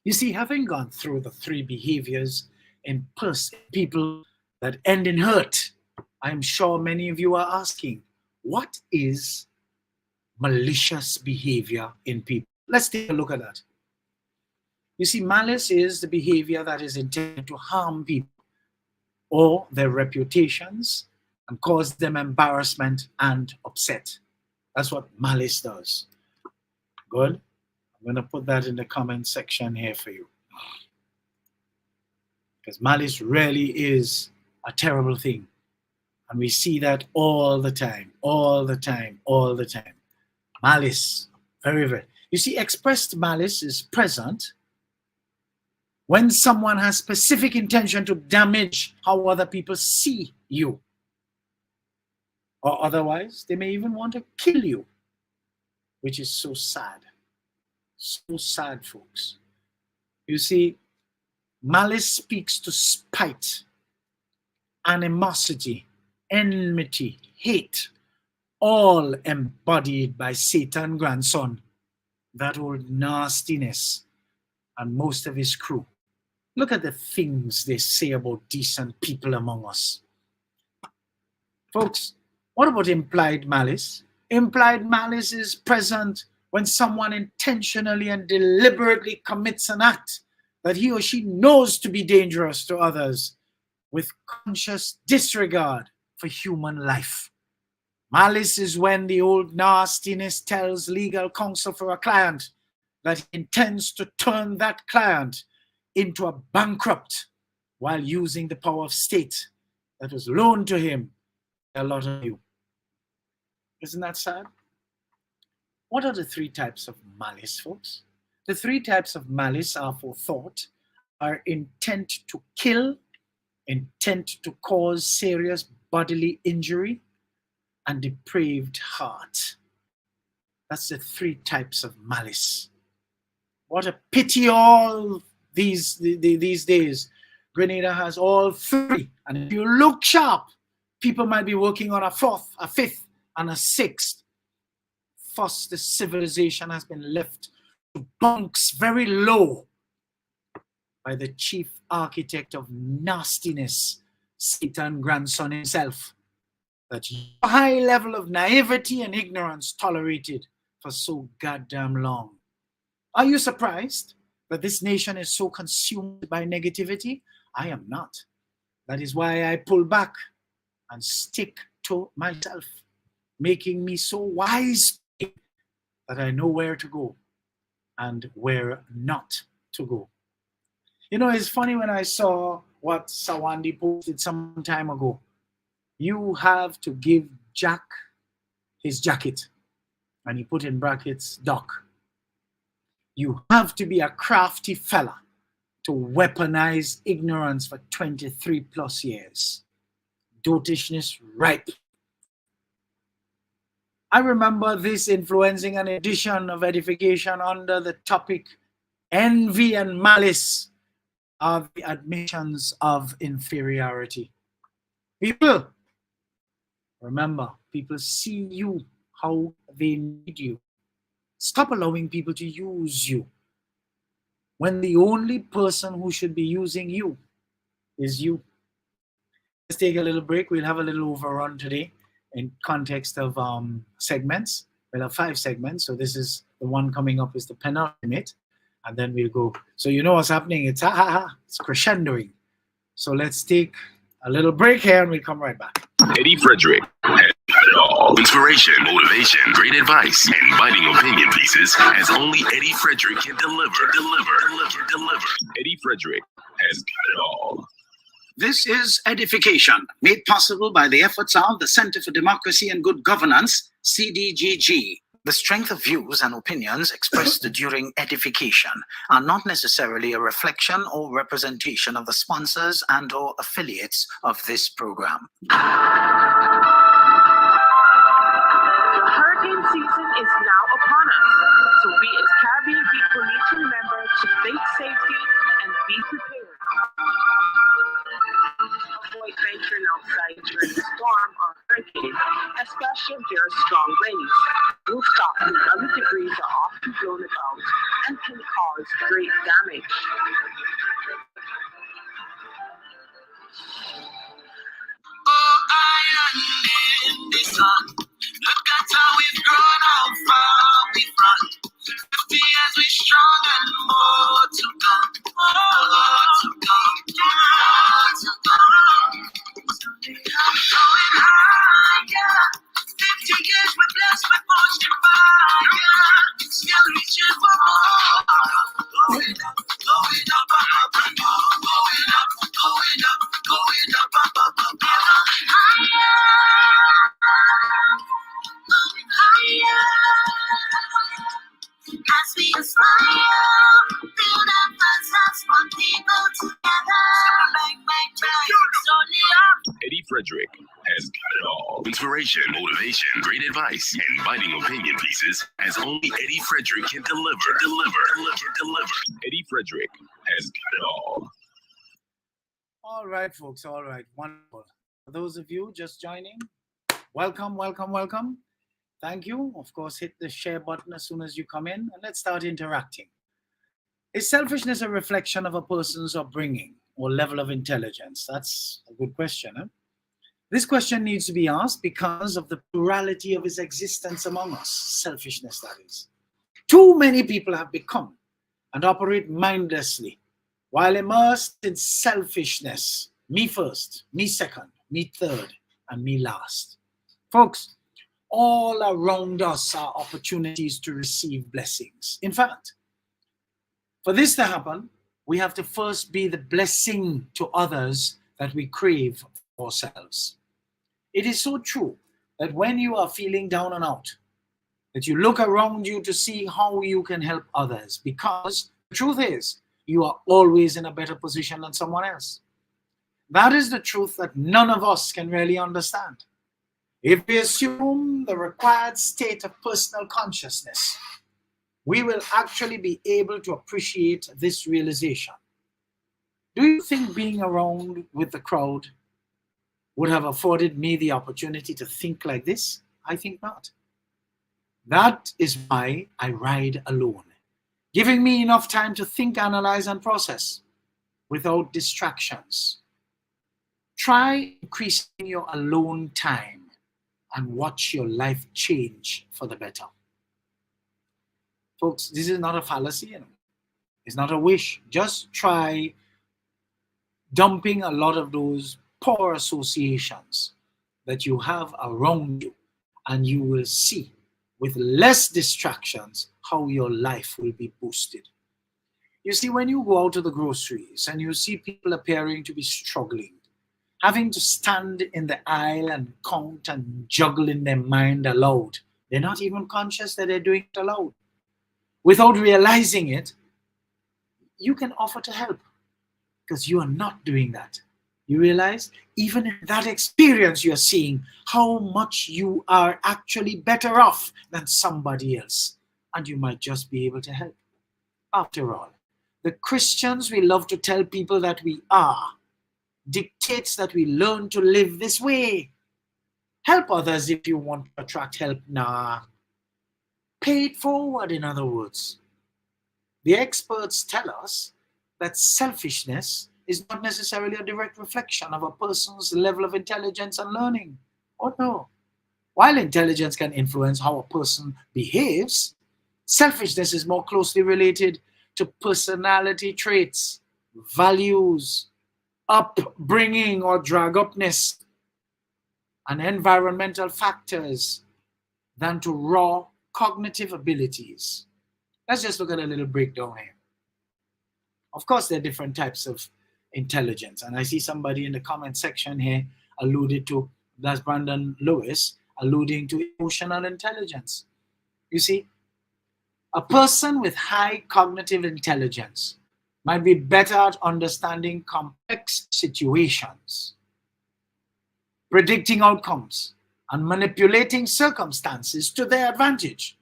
You see, having gone through the three behaviors in people that end in hurt, I'm sure many of you are asking, what is malicious behavior in people? Let's take a look at that. You see, malice is the behavior that is intended to harm people or their reputations and cause them embarrassment and upset. That's what malice does. Good. I'm going to put that in the comment section here for you. Because malice really is a terrible thing. And we see that all the time, all the time, all the time. Malice, very, very. You see, expressed malice is present when someone has specific intention to damage how other people see you. Or otherwise, they may even want to kill you, which is so sad. So sad, folks. You see, malice speaks to spite, animosity, enmity, hate, all embodied by Satan's grandson, that old nastiness, and most of his crew. Look at the things they say about decent people among us. Folks, what about implied malice? Implied malice is present when someone intentionally and deliberately commits an act that he or she knows to be dangerous to others with conscious disregard for human life. Malice is when the old nastiness tells legal counsel for a client that he intends to turn that client into a bankrupt while using the power of state that was loaned to him by a lot of you. Isn't that sad? What are the three types of malice, folks? The three types of malice are forethought, are intent to kill, intent to cause serious bodily injury, and depraved heart. That's the three types of malice. What a pity all these days. Grenada has all three. And if you look sharp, people might be working on a fourth, a fifth, and a sixth. First, the civilization has been left to bunks very low by the chief architect of nastiness, Satan's grandson himself. That high level of naivety and ignorance tolerated for so goddamn long. Are you surprised that this nation is so consumed by negativity? I am not. That is why I pull back and stick to myself, making me so wise that I know where to go and where not to go. You know, it's funny when I saw what Sawandi posted some time ago. You have to give Jack his jacket. And he put in brackets, Doc. You have to be a crafty fella to weaponize ignorance for 23 plus years. Dotishness ripe. I remember this influencing an edition of Edification under the topic Envy and Malice are the admissions of inferiority. People, remember, people see you how they need you. Stop allowing people to use you when the only person who should be using you is you. Let's take a little break. We'll have a little overrun today in context of segments. We'll have 5 segments. So this is the one coming up is the penultimate. And then we'll go. So you know what's happening. It's it's crescendoing. So let's take a little break here and we'll come right back. Eddie Frederick has got it all. Inspiration, motivation, great advice, and biting opinion pieces as only Eddie Frederick can deliver. Eddie Frederick has got it all. This is Edification, made possible by the efforts of the Center for Democracy and Good Governance, CDGG. The strength of views and opinions expressed during edification are not necessarily a reflection or representation of the sponsors and or affiliates of this program. The hurricane season is now upon us, so we as Caribbean people need to remember to think safety and be prepared. Avoid venturing outside during a storm or hurricane, especially if there are strong winds. Rooftops and other debris are often blown about and can cause great damage. Oh, island in the sun. Look at how we've grown, how far we've run. 50 years we strong and more to come. More to come. More to come. I'm going higher. 50 years we're blessed with motion fire. Still reaching for more. Going up, going up, up, up, going up, going up, going up, up, up, up, higher. Going higher. As we aspire, build up ourselves for people together. Slowly up. Eddie Frederick has got it all. Inspiration, motivation, great advice, and biting opinion pieces as only Eddie Frederick can deliver. Eddie Frederick has got it all. All right, folks. All right. Wonderful. For those of you just joining, welcome, welcome, welcome. Thank you. Of course, hit the share button as soon as you come in and let's start interacting. Is selfishness a reflection of a person's upbringing or level of intelligence? That's a good question. Huh? This question needs to be asked because of the plurality of his existence among us. Selfishness, that is. Too many people have become and operate mindlessly while immersed in selfishness. Me first, me second, me third, and me last. Folks, all around us are opportunities to receive blessings. In fact, for this to happen, we have to first be the blessing to others that we crave for ourselves. It is so true that when you are feeling down and out, that you look around you to see how you can help others, because the truth is, you are always in a better position than someone else. That is the truth that none of us can really understand. If we assume the required state of personal consciousness, we will actually be able to appreciate this realization. Do you think being around with the crowd would have afforded me the opportunity to think like this? I think not. That is why I ride alone, giving me enough time to think, analyze, and process without distractions. Try increasing your alone time and watch your life change for the better. Folks, this is not a fallacy. It's not a wish. Just try dumping a lot of those poor associations that you have around you, and you will see with less distractions how your life will be boosted. You see, when you go out to the groceries and you see people appearing to be struggling, having to stand in the aisle and count and juggle in their mind aloud, they're not even conscious that they're doing it aloud. without realizing it, you can offer to help because you are not doing that. You realize even in that experience, you're seeing how much you are actually better off than somebody else, and you might just be able to help. After all, the Christians we love to tell people that we are dictates that we learn to live this way. Help others if you want to attract help. Nah. Pay it forward, in other words. The experts tell us that selfishness is not necessarily a direct reflection of a person's level of intelligence and learning. Oh no. While intelligence can influence how a person behaves, selfishness is more closely related to personality traits, values, upbringing or drag-upness, and environmental factors than to raw cognitive abilities. Let's just look at a little breakdown here. Of course, there are different types of intelligence, and I see somebody in the comment section here alluded to, that's Brandon Lewis, alluding to emotional intelligence. You see, a person with high cognitive intelligence might be better at understanding complex situations, predicting outcomes, and manipulating circumstances to their advantage,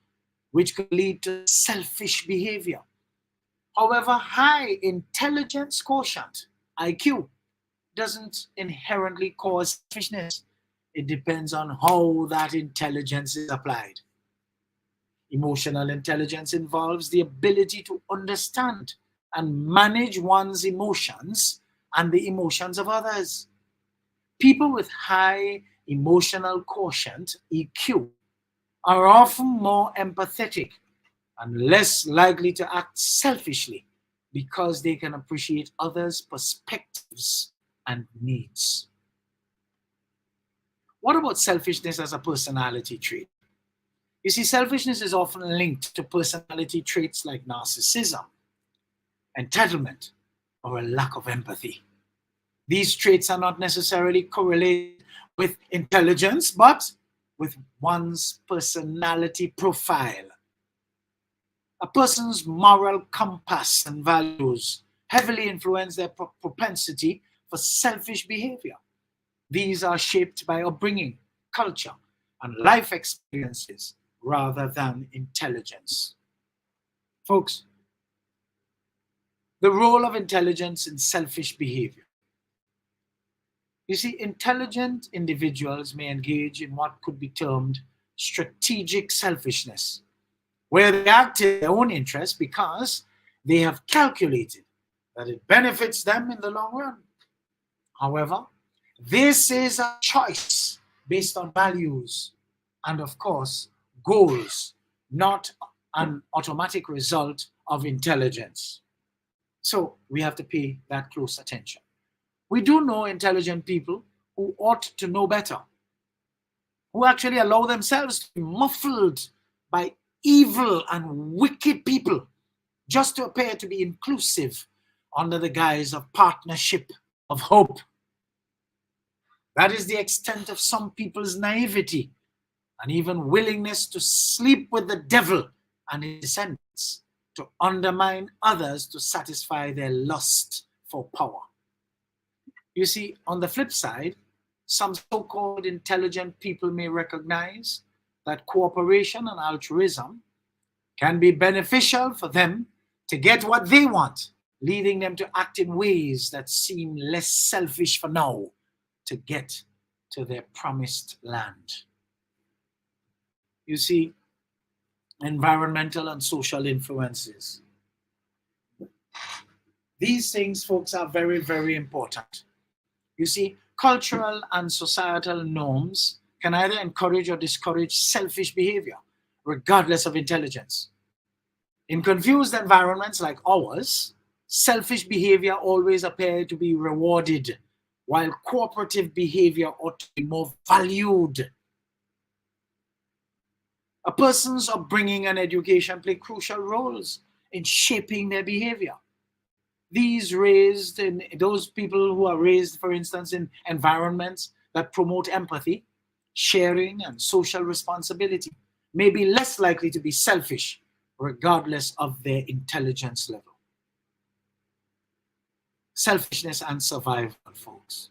which could lead to selfish behavior. However, high intelligence quotient, IQ, doesn't inherently cause selfishness. It depends on how that intelligence is applied. Emotional intelligence involves the ability to understand and manage one's emotions and the emotions of others. People with high emotional quotient, EQ, are often more empathetic and less likely to act selfishly because they can appreciate others' perspectives and needs. What about selfishness as a personality trait? You see, selfishness is often linked to personality traits like narcissism, entitlement, or a lack of empathy. These traits are not necessarily correlated with intelligence, but with one's personality profile. A person's moral compass and values heavily influence their propensity for selfish behavior. These are shaped by upbringing, culture, and life experiences rather than intelligence. Folks, the role of intelligence in selfish behavior. You see, intelligent individuals may engage in what could be termed strategic selfishness, where they act in their own interest because they have calculated that it benefits them in the long run. However, this is a choice based on values and, of course, goals, not an automatic result of intelligence. So we have to pay that close attention. We do know intelligent people who ought to know better, who actually allow themselves to be muffled by evil and wicked people just to appear to be inclusive under the guise of partnership, of hope. That is the extent of some people's naivety and even willingness to sleep with the devil and his descendants to undermine others to satisfy their lust for power. You see, on the flip side, some so-called intelligent people may recognize that cooperation and altruism can be beneficial for them to get what they want, leading them to act in ways that seem less selfish for now to get to their promised land. You see, environmental and social influences. These things, folks, are very, very important. You see, cultural and societal norms can either encourage or discourage selfish behavior, regardless of intelligence. In confused environments like ours, selfish behavior always appears to be rewarded, while cooperative behavior ought to be more valued. A person's upbringing and education play crucial roles in shaping their behavior. Those people who are raised, for instance, in environments that promote empathy, sharing, and social responsibility may be less likely to be selfish, regardless of their intelligence level. Selfishness and survival, folks.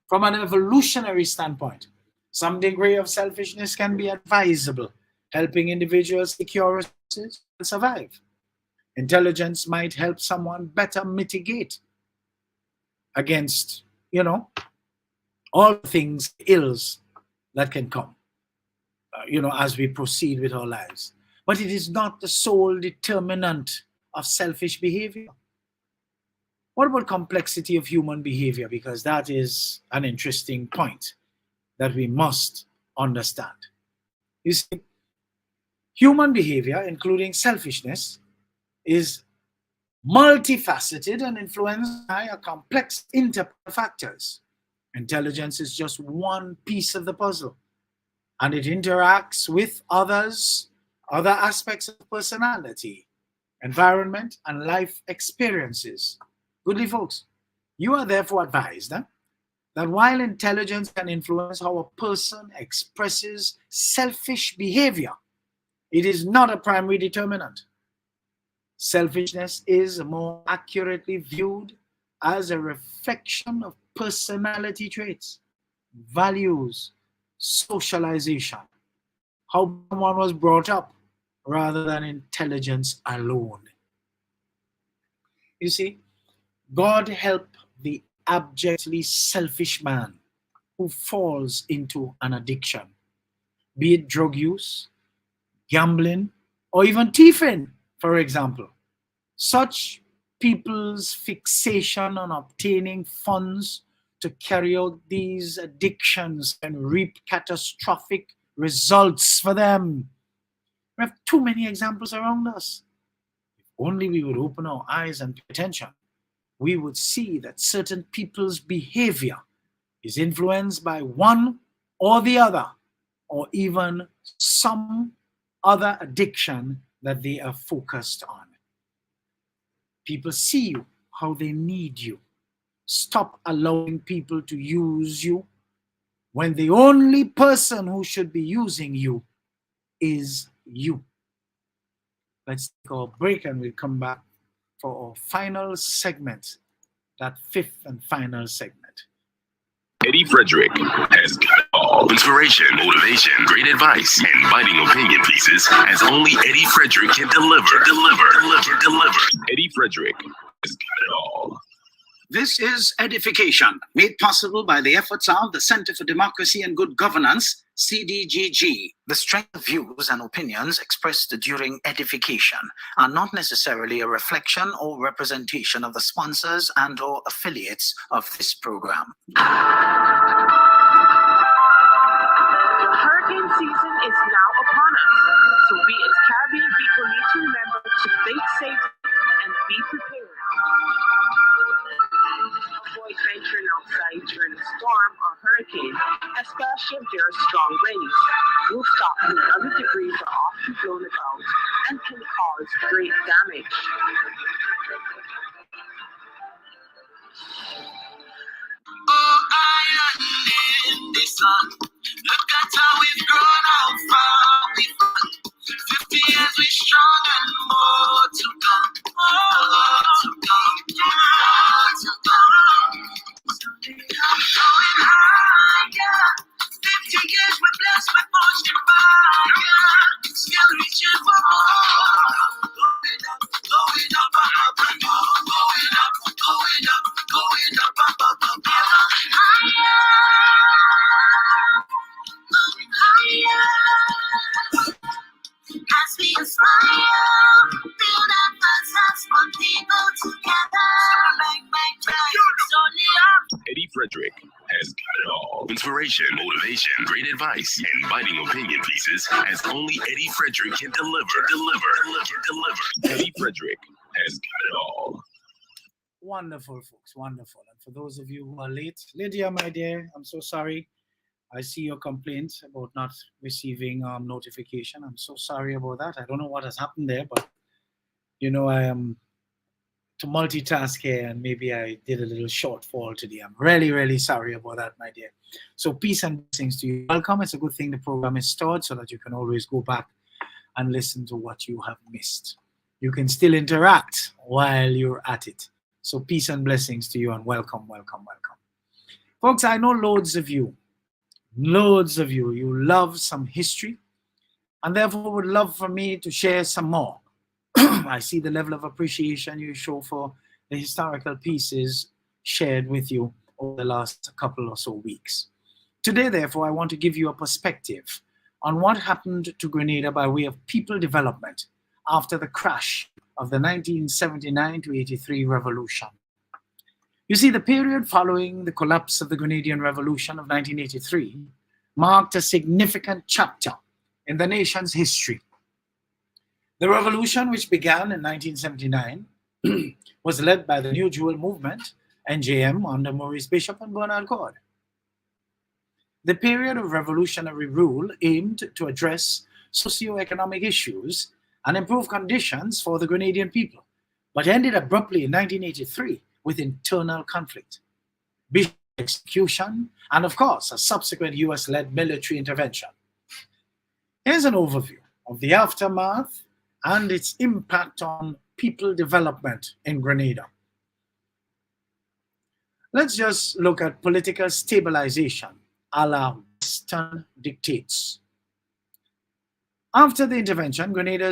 From an evolutionary standpoint, some degree of selfishness can be advisable, helping individuals secure resources and survive. Intelligence might help someone better mitigate against, all things, ills that can come, as we proceed with our lives. But it is not the sole determinant of selfish behavior. What about complexity of human behavior? Because that is an interesting point that we must understand. You see, human behavior, including selfishness, is multifaceted and influenced by a complex interplay of factors. Intelligence is just one piece of the puzzle, and it interacts with other aspects of personality, environment, and life experiences. Goodly folks, you are therefore advised that while intelligence can influence how a person expresses selfish behavior, it is not a primary determinant. Selfishness is more accurately viewed as a reflection of personality traits, values, socialization, how one was brought up, rather than intelligence alone. You see, God help the abjectly selfish man who falls into an addiction, be it drug use, gambling, or even thieving, for example. Such people's fixation on obtaining funds to carry out these addictions can reap catastrophic results for them. We have too many examples around us. If only we would open our eyes and pay attention, we would see that certain people's behavior is influenced by one or the other, or even some other addiction that they are focused on. People see you how they need you. Stop allowing people to use you when the only person who should be using you is you. Let's take a break and we'll come back for our final segment, that fifth and final segment. Eddie Frederick has got it all. Inspiration, motivation, great advice, and biting opinion pieces as only Eddie Frederick can deliver. Eddie Frederick has got it all. This is Edification, made possible by the efforts of the Center for Democracy and Good Governance, CDGG. The strength of views and opinions expressed during edification are not necessarily a reflection or representation of the sponsors and/or affiliates of this program. Hurricane season is now upon us, so we as Caribbean people need to remember to think safe and be prepared. Avoid venturing outside during a storm or hurricane, especially if there are strong winds. Rooftops and other debris are often blown about and can cause great damage. Oh, iron in the sun. Look at how we've grown, how far we've gone. 50 years we strong and more to come. More to come. More to come. Going higher. 50 years we're blessed with motion fire. Still reaching for more. Going up, up and more. Going up, up, higher. As we aspire, build up successful people together. Eddie Frederick has got it all. Inspiration, motivation, great advice, and biting opinion pieces as only Eddie Frederick can deliver. Eddie Frederick has got it all. Wonderful, folks, wonderful. And for those of you who are late, Lydia, my dear, I'm so sorry. I see your complaint about not receiving notification. I'm so sorry about that. I don't know what has happened there, but I am to multitask here and maybe I did a little shortfall today. I'm really, really sorry about that, my dear. So peace and blessings to you. Welcome. It's a good thing the program is stored so that you can always go back and listen to what you have missed. You can still interact while you're at it. So peace and blessings to you, and welcome, welcome, welcome. Folks, I know loads of you, you love some history, and therefore would love for me to share some more. I see the level of appreciation you show for the historical pieces shared with you over the last couple or so weeks. Today, therefore, I want to give you a perspective on what happened to Grenada by way of people development after the crash of the 1979 to 83 revolution. You see, the period following the collapse of the Grenadian Revolution of 1983 marked a significant chapter in the nation's history. The revolution, which began in 1979, was led by the New Jewel Movement, NJM, under Maurice Bishop and Bernard Cord. The period of revolutionary rule aimed to address socio-economic issues and improve conditions for the Grenadian people, but ended abruptly in 1983 with internal conflict, Bishop's execution, and of course, a subsequent US-led military intervention. Here's an overview of the aftermath and its impact on people development in Grenada. Let's just look at political stabilization a la Western dictates. After the intervention, Grenada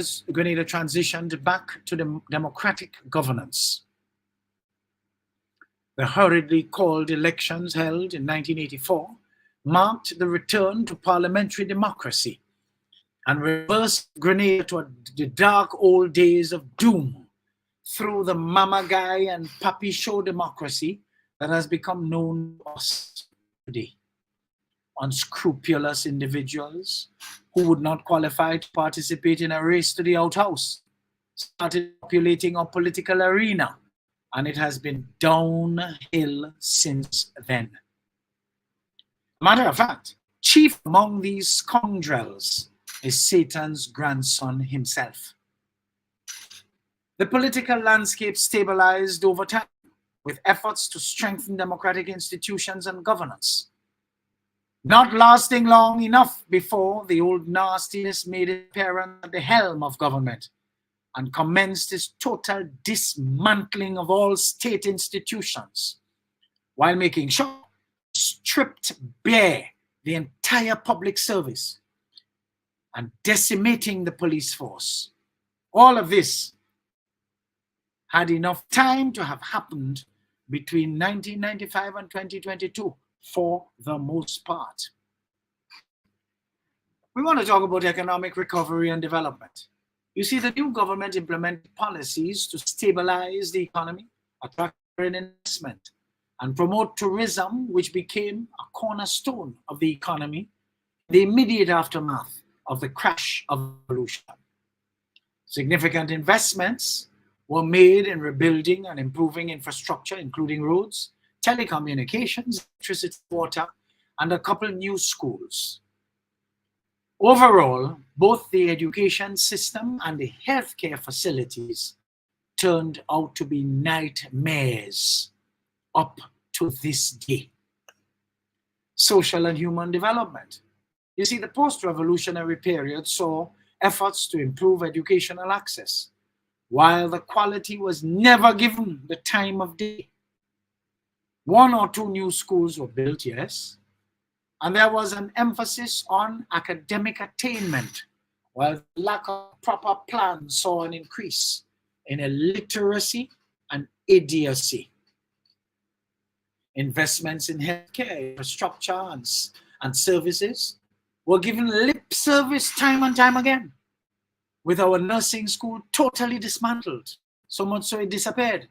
transitioned back to democratic governance. The hurriedly called elections held in 1984 marked the return to parliamentary democracy and reversed Grenada to the dark old days of doom through the mama guy and papi show democracy that has become known to us today. Unscrupulous individuals who would not qualify to participate in a race to the outhouse started populating our political arena, and it has been downhill since then. Matter of fact, chief among these scoundrels is Satan's grandson himself. The political landscape stabilized over time with efforts to strengthen democratic institutions and governance, not lasting long enough before the old nastiness made its appearance at the helm of government and commenced its total dismantling of all state institutions, while making sure it stripped bare the entire public service and decimating the police force. All of this had enough time to have happened between 1995 and 2022 for the most part. We want to talk about economic recovery and development. You see, the new government implemented policies to stabilize the economy, attract foreign investment, and promote tourism, which became a cornerstone of the economy in the immediate aftermath of the crash of the revolution. Significant investments were made in rebuilding and improving infrastructure, including roads, telecommunications, electricity, water, and a couple new schools. Overall, both the education system and the healthcare facilities turned out to be nightmares up to this day. Social and human development. You see, the post-revolutionary period saw efforts to improve educational access, while the quality was never given the time of day. 1 or 2 new schools were built, yes, and there was an emphasis on academic attainment, while the lack of proper plans saw an increase in illiteracy and idiocy. Investments in healthcare, infrastructure, and services were given lip service time and time again, with our nursing school totally dismantled, so much so it disappeared.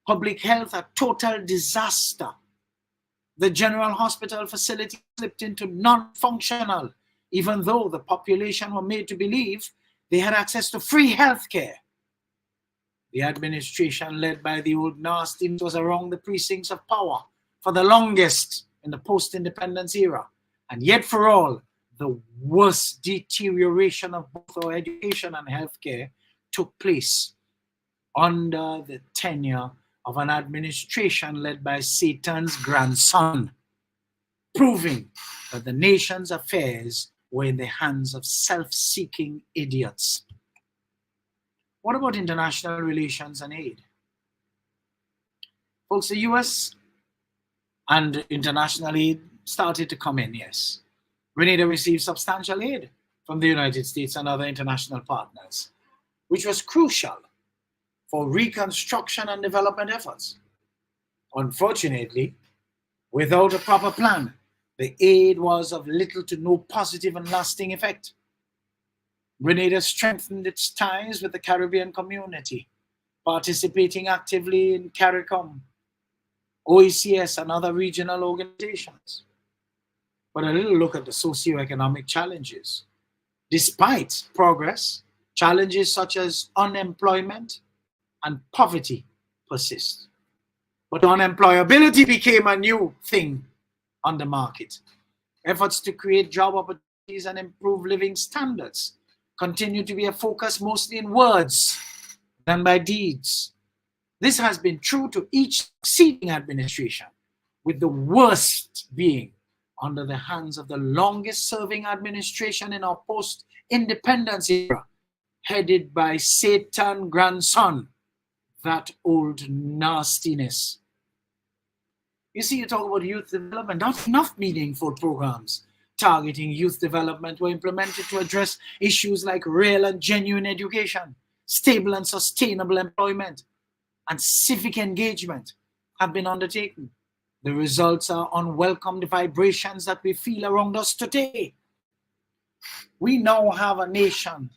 Public health a total disaster. The general hospital facility slipped into non-functional, even though the population were made to believe they had access to free health care. The administration led by the old nasties was around the precincts of power for the longest in the post-independence era, and yet for all, the worst deterioration of both our education and healthcare took place under the tenure of an administration led by Satan's grandson, proving that the nation's affairs were in the hands of self-seeking idiots. What about international relations and aid? Folks, the US and international aid started to come in, yes. Grenada received substantial aid from the United States and other international partners, which was crucial for reconstruction and development efforts. Unfortunately, without a proper plan, the aid was of little to no positive and lasting effect. Grenada strengthened its ties with the Caribbean community, participating actively in CARICOM, OECS, and other regional organizations. But a little look at the socioeconomic challenges. Despite progress, challenges such as unemployment and poverty persist. But unemployability became a new thing on the market. Efforts to create job opportunities and improve living standards continue to be a focus mostly in words than by deeds. This has been true to each succeeding administration, with the worst being under the hands of the longest-serving administration in our post-independence era, headed by Satan grandson, that old nastiness. You see, you talk about youth development, not enough meaningful programs targeting youth development were implemented to address issues like real and genuine education, stable and sustainable employment, and civic engagement have been undertaken. The results are unwelcome vibrations that we feel around us today. We now have a nation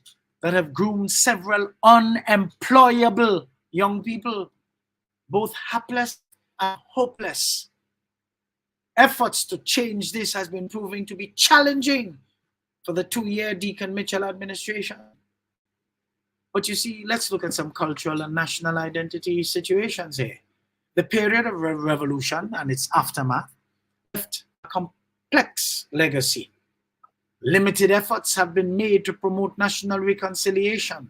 that have groomed several unemployable young people, both hapless and hopeless. Efforts to change this has been proving to be challenging for the 2-year Deacon Mitchell administration. But you see, let's look at some cultural and national identity situations here. The period of revolution and its aftermath left a complex legacy. Limited efforts have been made to promote national reconciliation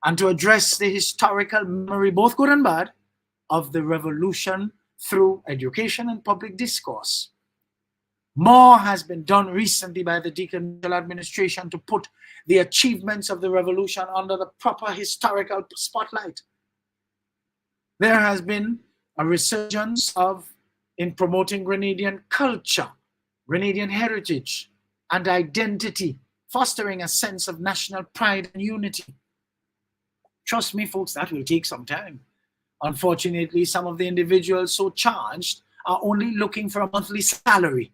and to address the historical memory, both good and bad, of the revolution through education and public discourse. More has been done recently by the Deacon Mitchell administration to put the achievements of the revolution under the proper historical spotlight. There has been a resurgence in promoting Grenadian culture, Grenadian heritage, and identity, fostering a sense of national pride and unity. Trust me, folks, that will take some time. Unfortunately, some of the individuals so charged are only looking for a monthly salary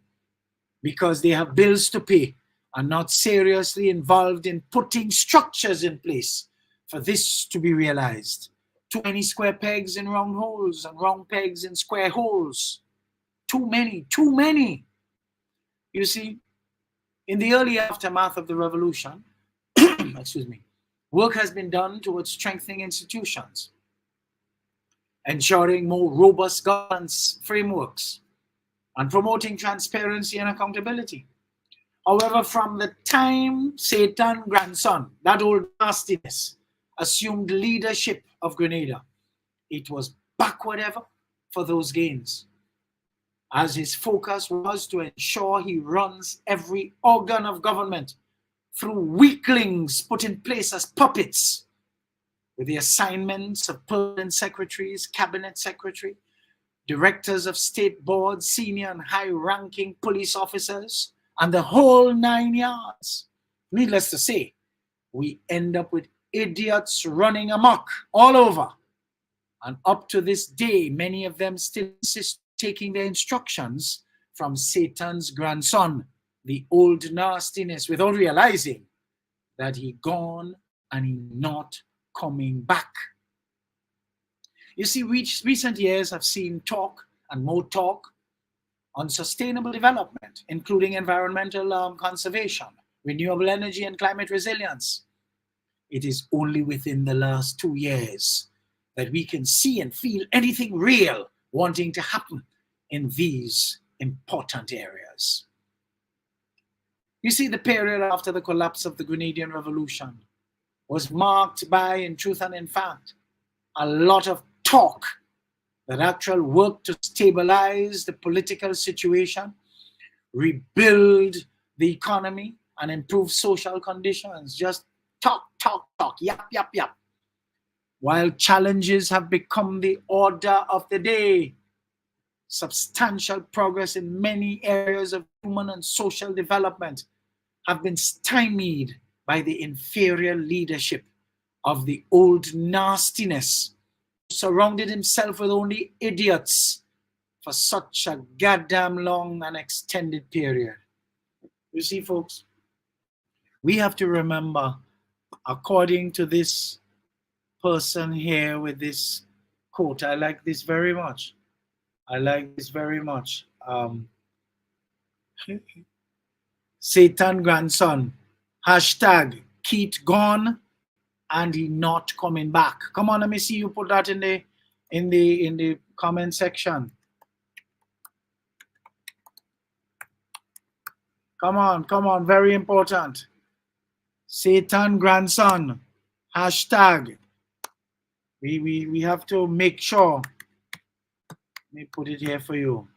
because they have bills to pay and not seriously involved in putting structures in place for this to be realized. Too many square pegs in round holes and round pegs in square holes. Too many. You see, in the early aftermath of the revolution, work has been done towards strengthening institutions, ensuring more robust governance frameworks, and promoting transparency and accountability. However, from the time Satan grandson, that old nastiness, assumed leadership of Grenada, it was backward ever for those gains, as his focus was to ensure he runs every organ of government through weaklings put in place as puppets, with the assignments of permanent secretaries, cabinet secretary, directors of state boards, senior and high-ranking police officers, and the whole 9 yards. Needless to say, we end up with idiots running amok all over. And up to this day, many of them still insist taking their instructions from Satan's grandson, the old nastiness, without realizing that he gone and he not coming back. You see, recent years have seen talk and more talk on sustainable development, including environmental conservation, renewable energy, and climate resilience. It is only within the last 2 years that we can see and feel anything real wanting to happen in these important areas. You see, the period after the collapse of the Grenadian Revolution was marked by, in truth and in fact, a lot of talk, that actual work to stabilize the political situation, rebuild the economy, and improve social conditions. Just talk, talk, talk, yap, yap, yap. While challenges have become the order of the day, substantial progress in many areas of human and social development have been stymied by the inferior leadership of the old nastiness who surrounded himself with only idiots for such a goddamn long and extended period. You see, folks, we have to remember, according to this person here with this quote, I like this very much. I like this very much. Satan grandson, hashtag Keith gone and he not coming back. Come on, let me see you put that in the comment section. Come on, very important. Satan grandson, hashtag. We have to make sure. Let me put it here for you.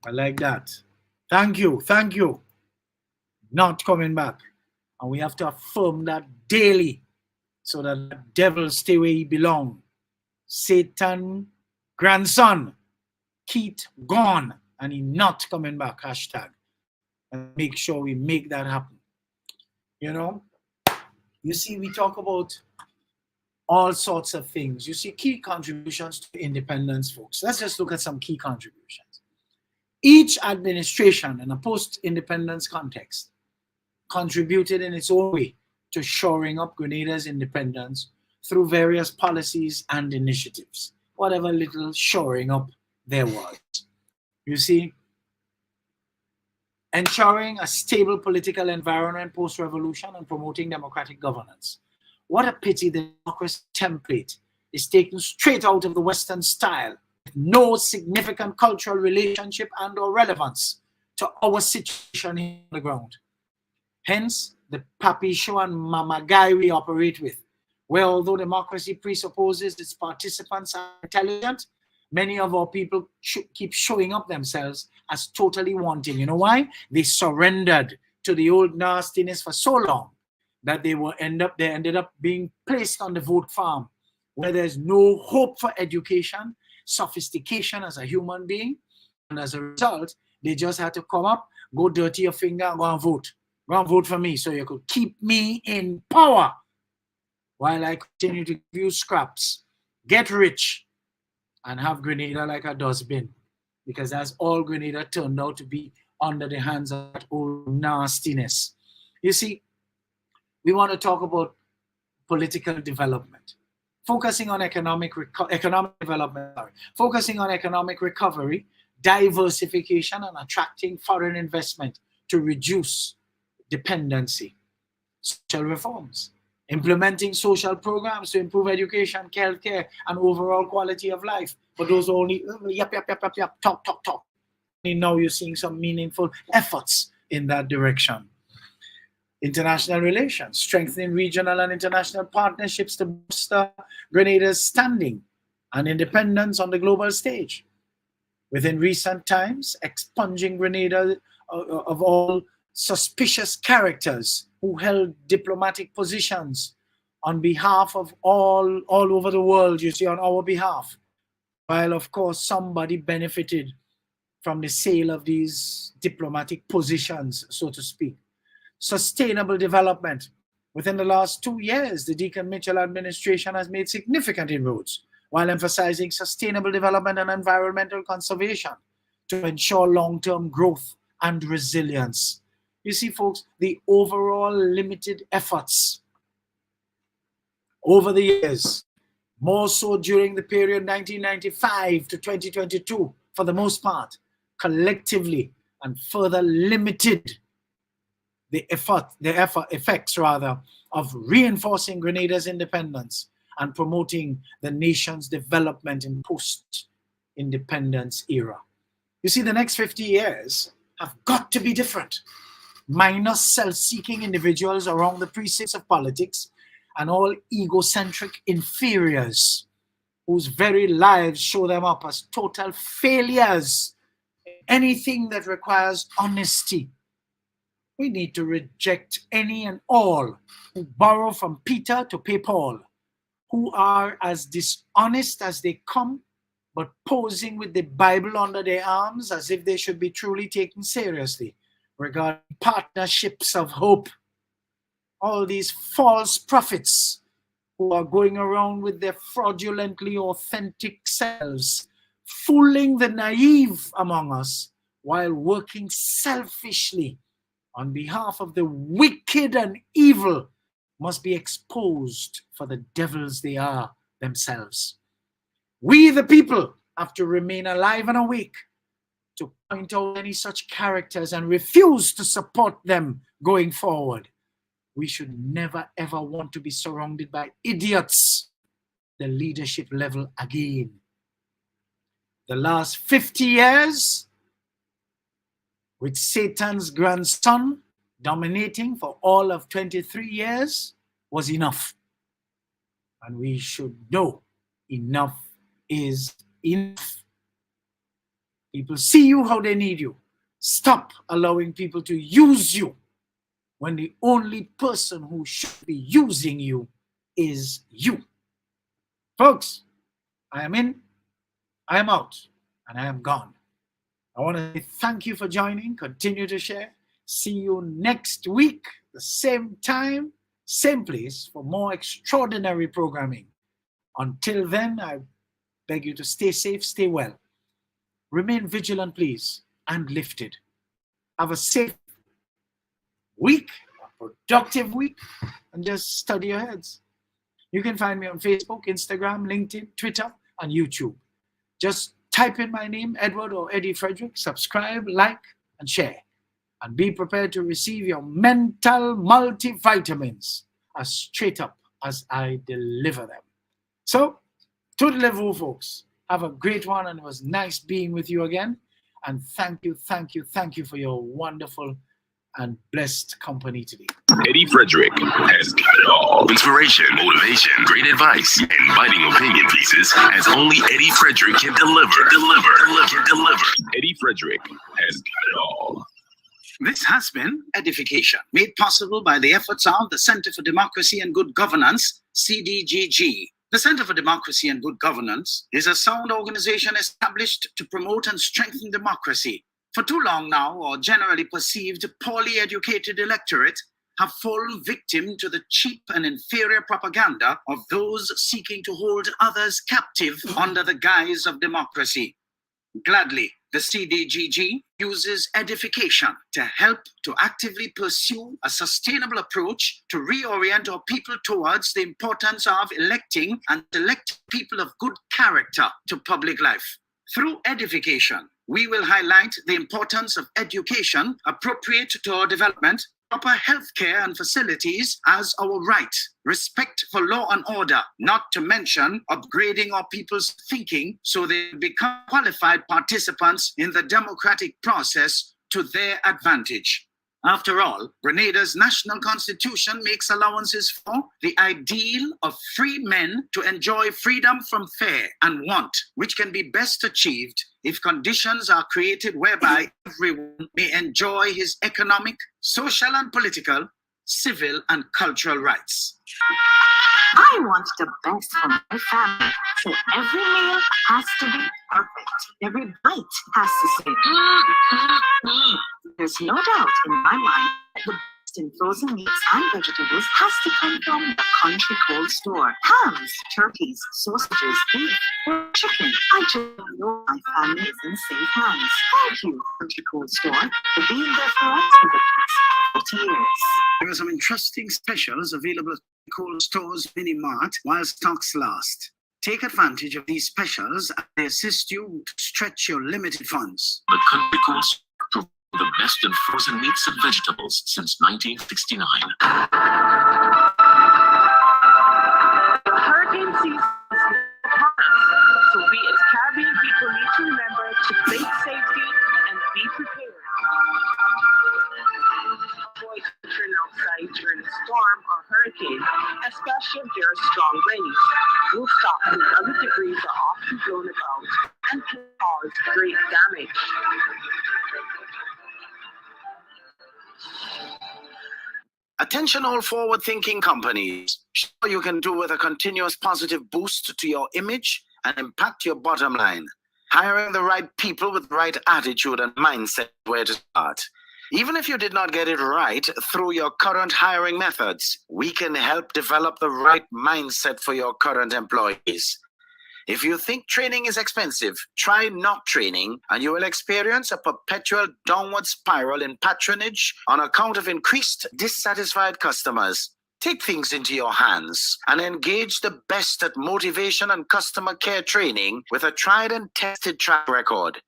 I like that. Thank you. Not coming back. And we have to affirm that daily so that the devil stay where he belongs. Satan grandson, Keith gone and he not coming back, hashtag. And make sure we make that happen. You know, you see, we talk about all sorts of things. You see, key contributions to independence, folks. Let's just look at some key contributions. Each administration in a post-independence context contributed in its own way to shoring up Grenada's independence through various policies and initiatives, whatever little shoring up there was. You see, ensuring a stable political environment post-revolution and promoting democratic governance. What a pity the democracy template is taken straight out of the Western style, with no significant cultural relationship and or relevance to our situation on the ground. Hence, the papi show and mama guy we operate with, where although democracy presupposes its participants are intelligent, many of our people keep showing up themselves as totally wanting. You know why? They surrendered to the old nastiness for so long that they ended up being placed on the vote farm, where there's no hope for education, sophistication as a human being, and as a result, they just had to come up, go dirty your finger, and go and vote. Go and vote for me so you could keep me in power while I continue to give you scraps, get rich, and have Grenada like a dustbin, because that's all Grenada turned out to be under the hands of that old nastiness. You see, we want to talk about political development, focusing on economic development, focusing on economic recovery, diversification, and attracting foreign investment to reduce dependency. Social reforms, implementing social programs to improve education, healthcare, and overall quality of life. But those are only yap, talk. And now you're seeing some meaningful efforts in that direction. International relations, strengthening regional and international partnerships to bolster Grenada's standing and independence on the global stage. Within recent times, expunging Grenada of all suspicious characters who held diplomatic positions on behalf of all over the world, you see, on our behalf. While, of course, somebody benefited from the sale of these diplomatic positions, so to speak. Sustainable development. Within the last 2 years, the Deacon Mitchell administration has made significant inroads while emphasizing sustainable development and environmental conservation to ensure long-term growth and resilience. You see, folks, the overall limited efforts over the years, more so during the period 1995 to 2022, for the most part, collectively and further limited the effects of reinforcing Grenada's independence and promoting the nation's development in post-independence era. You see, the next 50 years have got to be different. Minus self-seeking individuals around the precincts of politics and all egocentric inferiors whose very lives show them up as total failures in anything that requires honesty. We need to reject any and all who borrow from Peter to pay Paul, who are as dishonest as they come, but posing with the Bible under their arms as if they should be truly taken seriously regarding partnerships of hope. All these false prophets who are going around with their fraudulently authentic selves, fooling the naive among us while working selfishly on behalf of the wicked and evil, must be exposed for the devils they are themselves. We, the people, have to remain alive and awake to point out any such characters and refuse to support them going forward. We should never ever want to be surrounded by idiots at the leadership level again. The last 50 years, with Satan's grandson dominating for all of 23 years, was enough. And we should know enough is enough. People see you how they need you. Stop allowing people to use you when the only person who should be using you is you. Folks, I am in, I am out, and I am gone. I want to say thank you for joining. Continue to share. See you next week, the same time, same place, for more extraordinary programming. Until then, I beg you to stay safe, stay well. Remain vigilant, please, and lifted. Have a safe week, a productive week, and just study your heads. You can find me on Facebook, Instagram, LinkedIn, Twitter, and YouTube. Just type in my name, Edward or Eddie Frederick, subscribe, like, and share. And be prepared to receive your mental multivitamins as straight up as I deliver them. So, toodle-oo, folks. Have a great one, and it was nice being with you again. And thank you for your wonderful and blessed company today. Eddie Frederick has got it all. Inspiration, motivation, great advice, and biting opinion pieces as only Eddie Frederick can deliver. Eddie Frederick has got it all. This has been Edification, made possible by the efforts of the Center for Democracy and Good Governance, CDGG. The Center for Democracy and Good Governance is a sound organization established to promote and strengthen democracy. For too long now, our generally perceived poorly educated electorate have fallen victim to the cheap and inferior propaganda of those seeking to hold others captive under the guise of democracy. Gladly, the CDGG uses edification to help to actively pursue a sustainable approach to reorient our people towards the importance of electing and electing people of good character to public life. Through edification, we will highlight the importance of education appropriate to our development, proper health care and facilities as our right, respect for law and order, not to mention upgrading our people's thinking so they become qualified participants in the democratic process to their advantage. After all, Grenada's national constitution makes allowances for the ideal of free men to enjoy freedom from fear and want, which can be best achieved if conditions are created whereby everyone may enjoy his economic, social and political, civil and cultural rights. I want the best for my family, so every meal has to be perfect. Every bite has to say, There's no doubt in my mind that the best in frozen meats and vegetables has to come from the country cold store. Hams, turkeys, sausages, beef, or chicken. I just know my family is in safe hands. Thank you, country cold store, for being there for us for the past 40 years. There are some interesting specials available at Cold Stores Mini Mart while stocks last. Take advantage of these specials as they assist you to stretch your limited funds. The country cold store provides the best in frozen meats and vegetables since 1969. The hurricane season is upon us, so we as Caribbean people need to remember to think safety and be prepared. Avoid venturing outside during a storm or hurricane, especially if there are strong winds. Rooftops and other debris blown about and can cause great damage. Attention all forward-thinking companies. Sure you can do with a continuous positive boost to your image and impact your bottom line. Hiring the right people with the right attitude and mindset where to start. Even if you did not get it right through your current hiring methods, we can help develop the right mindset for your current employees. If you think training is expensive, try not training and you will experience a perpetual downward spiral in patronage on account of increased dissatisfied customers. Take things into your hands and engage the best at motivation and customer care training with a tried and tested track record.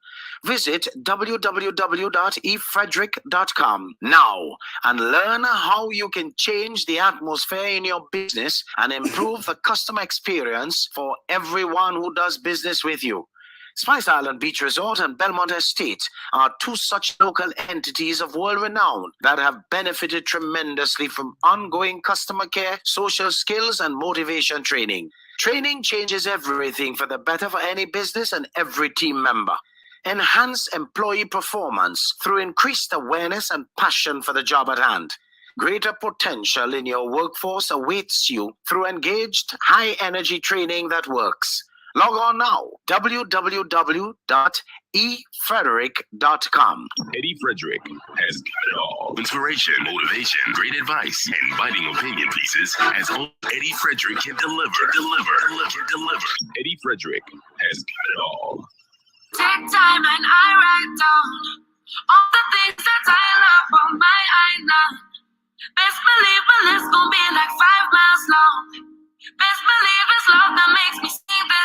Visit www.efrederick.com now and learn how you can change the atmosphere in your business and improve the customer experience for everyone who does business with you. Spice Island Beach Resort and Belmont Estate are two such local entities of world renown that have benefited tremendously from ongoing customer care, social skills, and motivation training. Training changes everything for the better for any business and every team member. Enhance employee performance through increased awareness and passion for the job at hand. Greater potential in your workforce awaits you through engaged, high-energy training that works. Log on now, www.efrederick.com. Eddie Frederick has got it all. Inspiration, motivation, great advice, and biting opinion pieces as only Eddie Frederick can deliver. Eddie Frederick has got it all. Take time and I write down all the things that I love on my island. Best believe my list gon' be like 5 miles long. Best believe it's love that makes me sing this